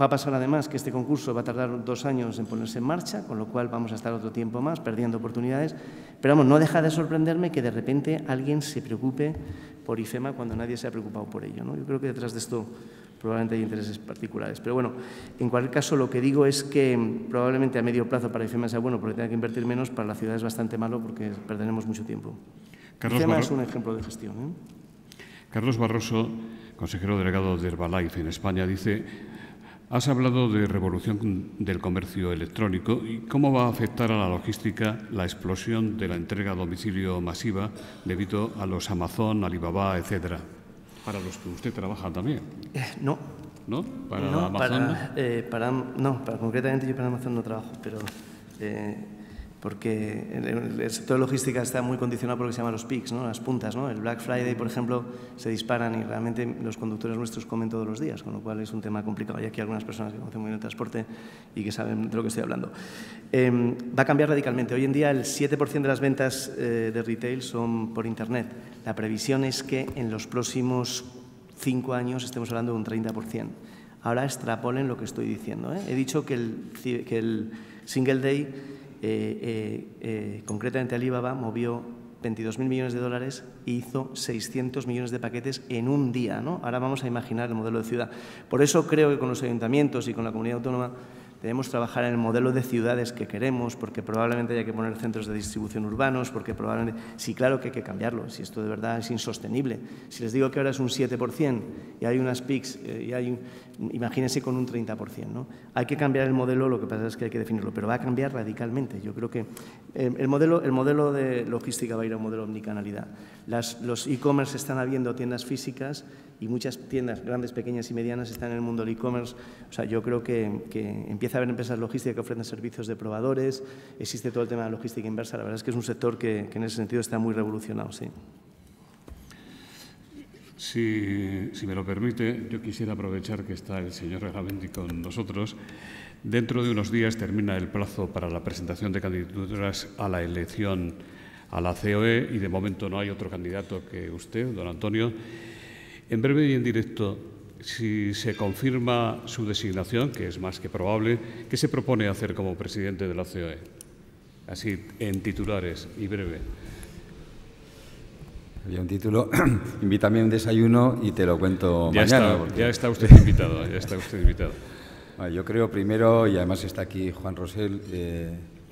va a pasar además que este concurso va a tardar 2 años en ponerse en marcha, con lo cual vamos a estar otro tiempo más perdiendo oportunidades. Pero vamos, no deja de sorprenderme que de repente alguien se preocupe por IFEMA cuando nadie se ha preocupado por ello, ¿no? Yo creo que detrás de esto probablemente hay intereses particulares. Pero bueno, en cualquier caso, lo que digo es que probablemente a medio plazo para IFEMA sea bueno porque tenga que invertir menos, para la ciudad es bastante malo porque perderemos mucho tiempo. IFEMA es un ejemplo de gestión, ¿eh?
Carlos Barroso, consejero delegado de Herbalife en España, dice: has hablado de revolución del comercio electrónico y cómo va a afectar a la logística la explosión de la entrega a domicilio masiva debido a los Amazon, Alibaba, etcétera. Para los que usted trabaja también.
No.
¿No? ¿Para
no,
Amazon?
Concretamente yo para Amazon no trabajo, pero porque el sector de logística está muy condicionado por lo que se llama los peaks, ¿no? Las puntas, ¿no? El Black Friday, por ejemplo, se disparan y realmente los conductores nuestros comen todos los días, con lo cual es un tema complicado. Hay aquí algunas personas que conocen muy bien el transporte y que saben de lo que estoy hablando. Va a cambiar radicalmente. Hoy en día el 7% de las ventas de retail son por Internet. La previsión es que en los próximos 5 años estemos hablando de un 30%. Ahora extrapolen lo que estoy diciendo, ¿eh? He dicho que el Single Day, concretamente Alibaba, movió 22.000 millones de dólares e hizo 600 millones de paquetes en un día, ¿no? Ahora vamos a imaginar el modelo de ciudad. Por eso creo que con los ayuntamientos y con la comunidad autónoma debemos trabajar en el modelo de ciudades que queremos, porque probablemente haya que poner centros de distribución urbanos, porque probablemente... Sí, claro que hay que cambiarlo, si esto de verdad es insostenible. Si les digo que ahora es un 7% y hay unas PICs, imagínense con un 30%, ¿no? Hay que cambiar el modelo, lo que pasa es que hay que definirlo, pero va a cambiar radicalmente. Yo creo que el modelo de logística va a ir a un modelo de omnicanalidad. Los e-commerce están habiendo tiendas físicas y muchas tiendas, grandes, pequeñas y medianas, están en el mundo del e-commerce. O sea, yo creo que empieza a haber empresas logísticas que ofrecen servicios de probadores, existe todo el tema de logística inversa. La verdad es que es un sector que en ese sentido está muy revolucionado, sí.
Si me lo permite, yo quisiera aprovechar que está el señor Garamendi con nosotros. Dentro de unos días termina el plazo para la presentación de candidaturas a la elección a la COE y de momento no hay otro candidato que usted, don Antonio. En breve y en directo, si se confirma su designación, que es más que probable, ¿qué se propone hacer como presidente de la COE? Así, en titulares y breve.
Había un título, invítame a un desayuno y te lo cuento mañana.
Ya está usted invitado, ya está usted invitado.
Bueno, yo creo primero, y además está aquí Juan Rosell,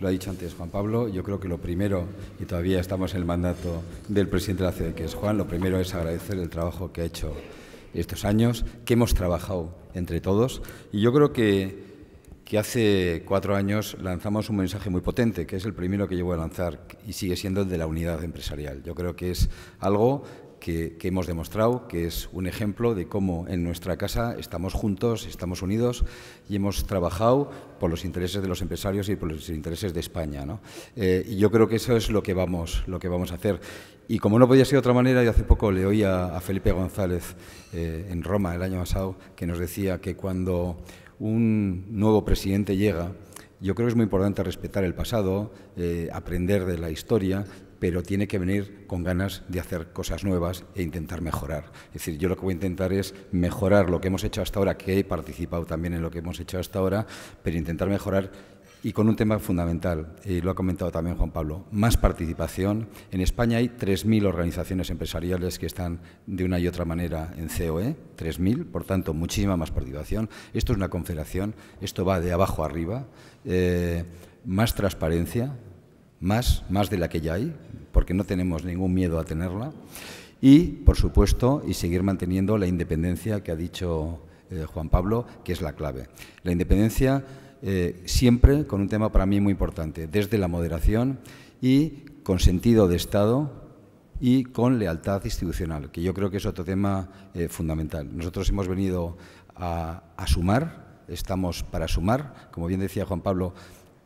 lo ha dicho antes Juan Pablo, yo creo que lo primero, y todavía estamos en el mandato del presidente de la COE, que es Juan, lo primero es agradecer el trabajo que ha hecho estos años, que hemos trabajado entre todos, y yo creo que hace 4 años lanzamos un mensaje muy potente, que es el primero que yo voy a lanzar y sigue siendo el de la unidad empresarial. Yo creo que es algo que hemos demostrado, que es un ejemplo de cómo en nuestra casa estamos juntos, estamos unidos y hemos trabajado por los intereses de los empresarios y por los intereses de España, ¿no? Y yo creo que eso es lo que vamos a hacer. Y como no podía ser de otra manera, y hace poco le oí a Felipe González en Roma el año pasado, que nos decía que cuando un nuevo presidente llega, yo creo que es muy importante respetar el pasado, aprender de la historia, pero tiene que venir con ganas de hacer cosas nuevas e intentar mejorar. Es decir, yo lo que voy a intentar es mejorar lo que hemos hecho hasta ahora, que he participado también en lo que hemos hecho hasta ahora, pero intentar mejorar y con un tema fundamental, y lo ha comentado también Juan Pablo, más participación. En España hay 3.000 organizaciones empresariales que están de una y otra manera en COE, 3.000, por tanto, muchísima más participación. Esto es una confederación, esto va de abajo arriba, más transparencia, más de la que ya hay, porque no tenemos ningún miedo a tenerla, y, por supuesto, y seguir manteniendo la independencia que ha dicho Juan Pablo, que es la clave. La independencia siempre con un tema para mí muy importante, desde la moderación y con sentido de Estado y con lealtad institucional, que yo creo que es otro tema fundamental. Nosotros hemos venido a sumar, estamos para sumar, como bien decía Juan Pablo.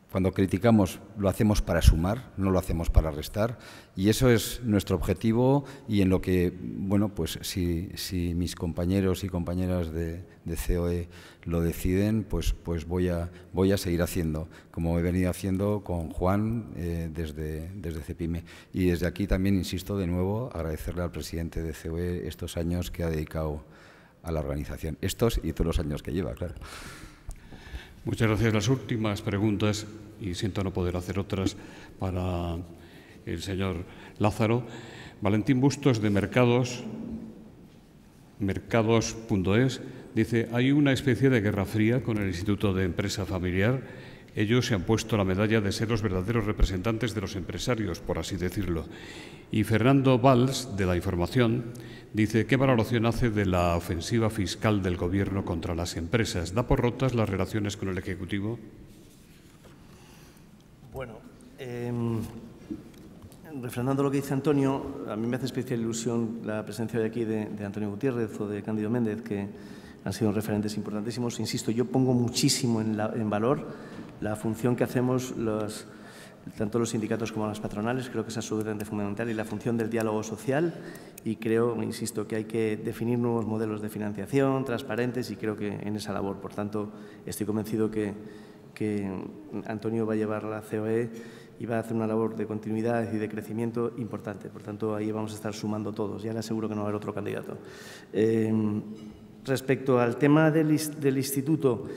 Cuando criticamos lo hacemos para sumar, no lo hacemos para restar, y eso es nuestro objetivo y en lo que, bueno, pues si mis compañeros y compañeras de COE lo deciden, pues voy a seguir haciendo, como he venido haciendo con Juan desde CEPIME. Y desde aquí también, insisto, de nuevo, agradecerle al presidente de COE estos años que ha dedicado a la organización, estos y todos los años que lleva, claro.
Muchas gracias. Las últimas preguntas, y siento no poder hacer otras, para el señor Lázaro. Valentín Bustos, de Mercados.es, dice: hay una especie de guerra fría con el Instituto de Empresa Familiar. Ellos se han puesto la medalla de ser los verdaderos representantes de los empresarios, por así decirlo. Y Fernando Valls, de La Información, dice: ¿qué valoración hace de la ofensiva fiscal del Gobierno contra las empresas? ¿Da por rotas las relaciones con el Ejecutivo?
Bueno, refrendando lo que dice Antonio, a mí me hace especial ilusión la presencia de aquí de Antonio Gutiérrez o de Cándido Méndez, que han sido referentes importantísimos. Insisto, yo pongo muchísimo en valor la función que hacemos tanto los sindicatos como las patronales. Creo que es absolutamente fundamental, y la función del diálogo social, y creo, insisto, que hay que definir nuevos modelos de financiación transparentes, y creo que en esa labor. Por tanto, estoy convencido que Antonio va a llevar la COE y va a hacer una labor de continuidad y de crecimiento importante. Por tanto, ahí vamos a estar sumando todos. Ya le aseguro que no va a haber otro candidato. Respecto al tema del instituto,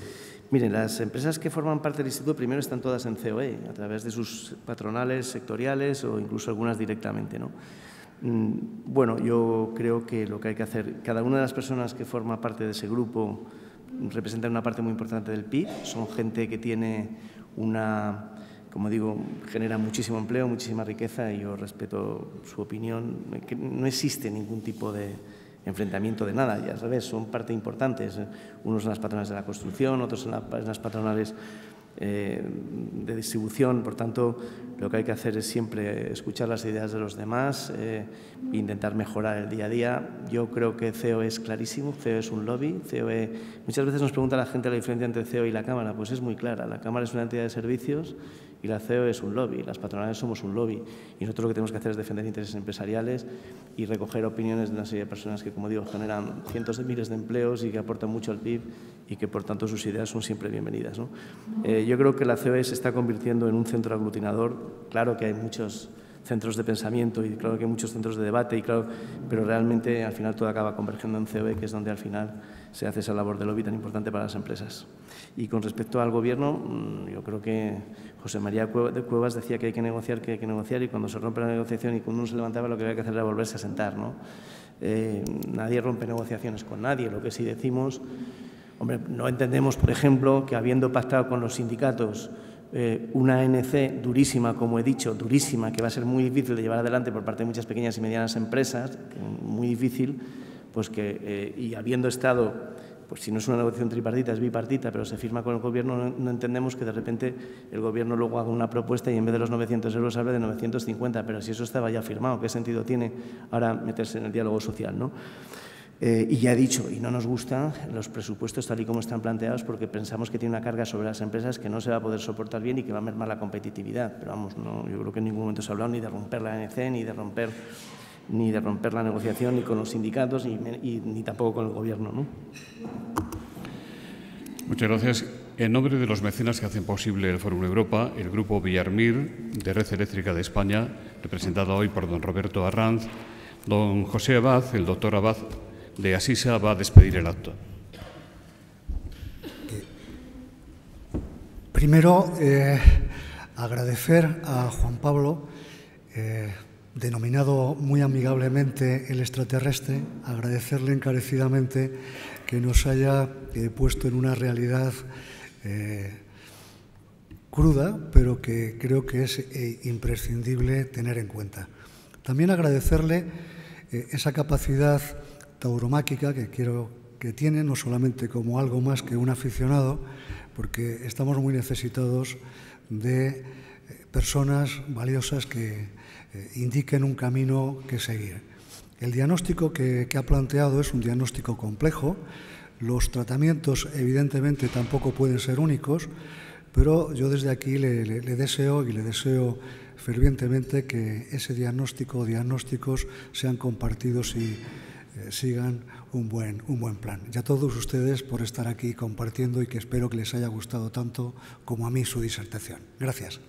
miren, las empresas que forman parte del instituto primero están todas en COE, a través de sus patronales sectoriales o incluso algunas directamente, ¿no? Bueno, yo creo que lo que hay que hacer, cada una de las personas que forma parte de ese grupo representan una parte muy importante del PIB, son gente que tiene como digo, genera muchísimo empleo, muchísima riqueza, y yo respeto su opinión, que no existe ningún tipo de enfrentamiento de nada, y al revés, son parte importante. Unos en las patronales de la construcción, otros en las patronales de distribución. Por tanto, lo que hay que hacer es siempre escuchar las ideas de los demás e intentar mejorar el día a día. Yo creo que COE es clarísimo, COE es un lobby. Muchas veces nos pregunta la gente la diferencia entre COE y la Cámara, pues es muy clara. La Cámara es una entidad de servicios y la COE es un lobby, las patronales somos un lobby, y nosotros lo que tenemos que hacer es defender intereses empresariales y recoger opiniones de una serie de personas que, como digo, generan cientos de miles de empleos y que aportan mucho al PIB, y que, por tanto, sus ideas son siempre bienvenidas, ¿no? Yo creo que la COE se está convirtiendo en un centro aglutinador. Claro que hay muchos centros de pensamiento y claro que hay muchos centros de debate, pero realmente al final todo acaba convergiendo en COE, que es donde al final se hace esa labor de lobby tan importante para las empresas. Y con respecto al Gobierno, yo creo que José María de Cuevas decía que hay que negociar, y cuando se rompe la negociación y cuando uno se levantaba, lo que había que hacer era volverse a sentar, ¿no? Nadie rompe negociaciones con nadie. Lo que sí decimos, hombre, no entendemos, por ejemplo, que habiendo pactado con los sindicatos una ANC durísima, como he dicho, durísima, que va a ser muy difícil de llevar adelante por parte de muchas pequeñas y medianas empresas, muy difícil, pues que, y habiendo estado, pues si no es una negociación tripartita, es bipartita, pero se firma con el Gobierno, no entendemos que de repente el Gobierno luego haga una propuesta y en vez de los 900 euros hable de 950, pero si eso estaba ya firmado, ¿qué sentido tiene ahora meterse en el diálogo social, ¿no? Y ya he dicho, y no nos gustan los presupuestos tal y como están planteados, porque pensamos que tiene una carga sobre las empresas que no se va a poder soportar bien y que va a mermar la competitividad. Pero vamos, no, yo creo que en ningún momento se ha hablado ni de romper la ANC, ni de romper la negociación, ni con los sindicatos, ni tampoco con el Gobierno, ¿no?
Muchas gracias. En nombre de los mecenas que hacen posible el Fórum Europa, el Grupo Villarmir de Red Eléctrica de España, representado hoy por don Roberto Arranz, don José Abad, el doctor Abad de Asisa, va a despedir el acto.
Primero, agradecer a Juan Pablo, denominado muy amigablemente el extraterrestre, agradecerle encarecidamente que nos haya puesto en una realidad cruda, pero que creo que es imprescindible tener en cuenta. También agradecerle esa capacidad tauromáquica que tiene, no solamente como algo más que un aficionado, porque estamos muy necesitados de personas valiosas que indiquen un camino que seguir. El diagnóstico que ha planteado es un diagnóstico complejo. Los tratamientos, evidentemente, tampoco pueden ser únicos, pero yo desde aquí le deseo y le deseo fervientemente que ese diagnóstico o diagnósticos sean compartidos y sigan un buen plan. Y a todos ustedes por estar aquí compartiendo y que espero que les haya gustado tanto como a mí su disertación. Gracias.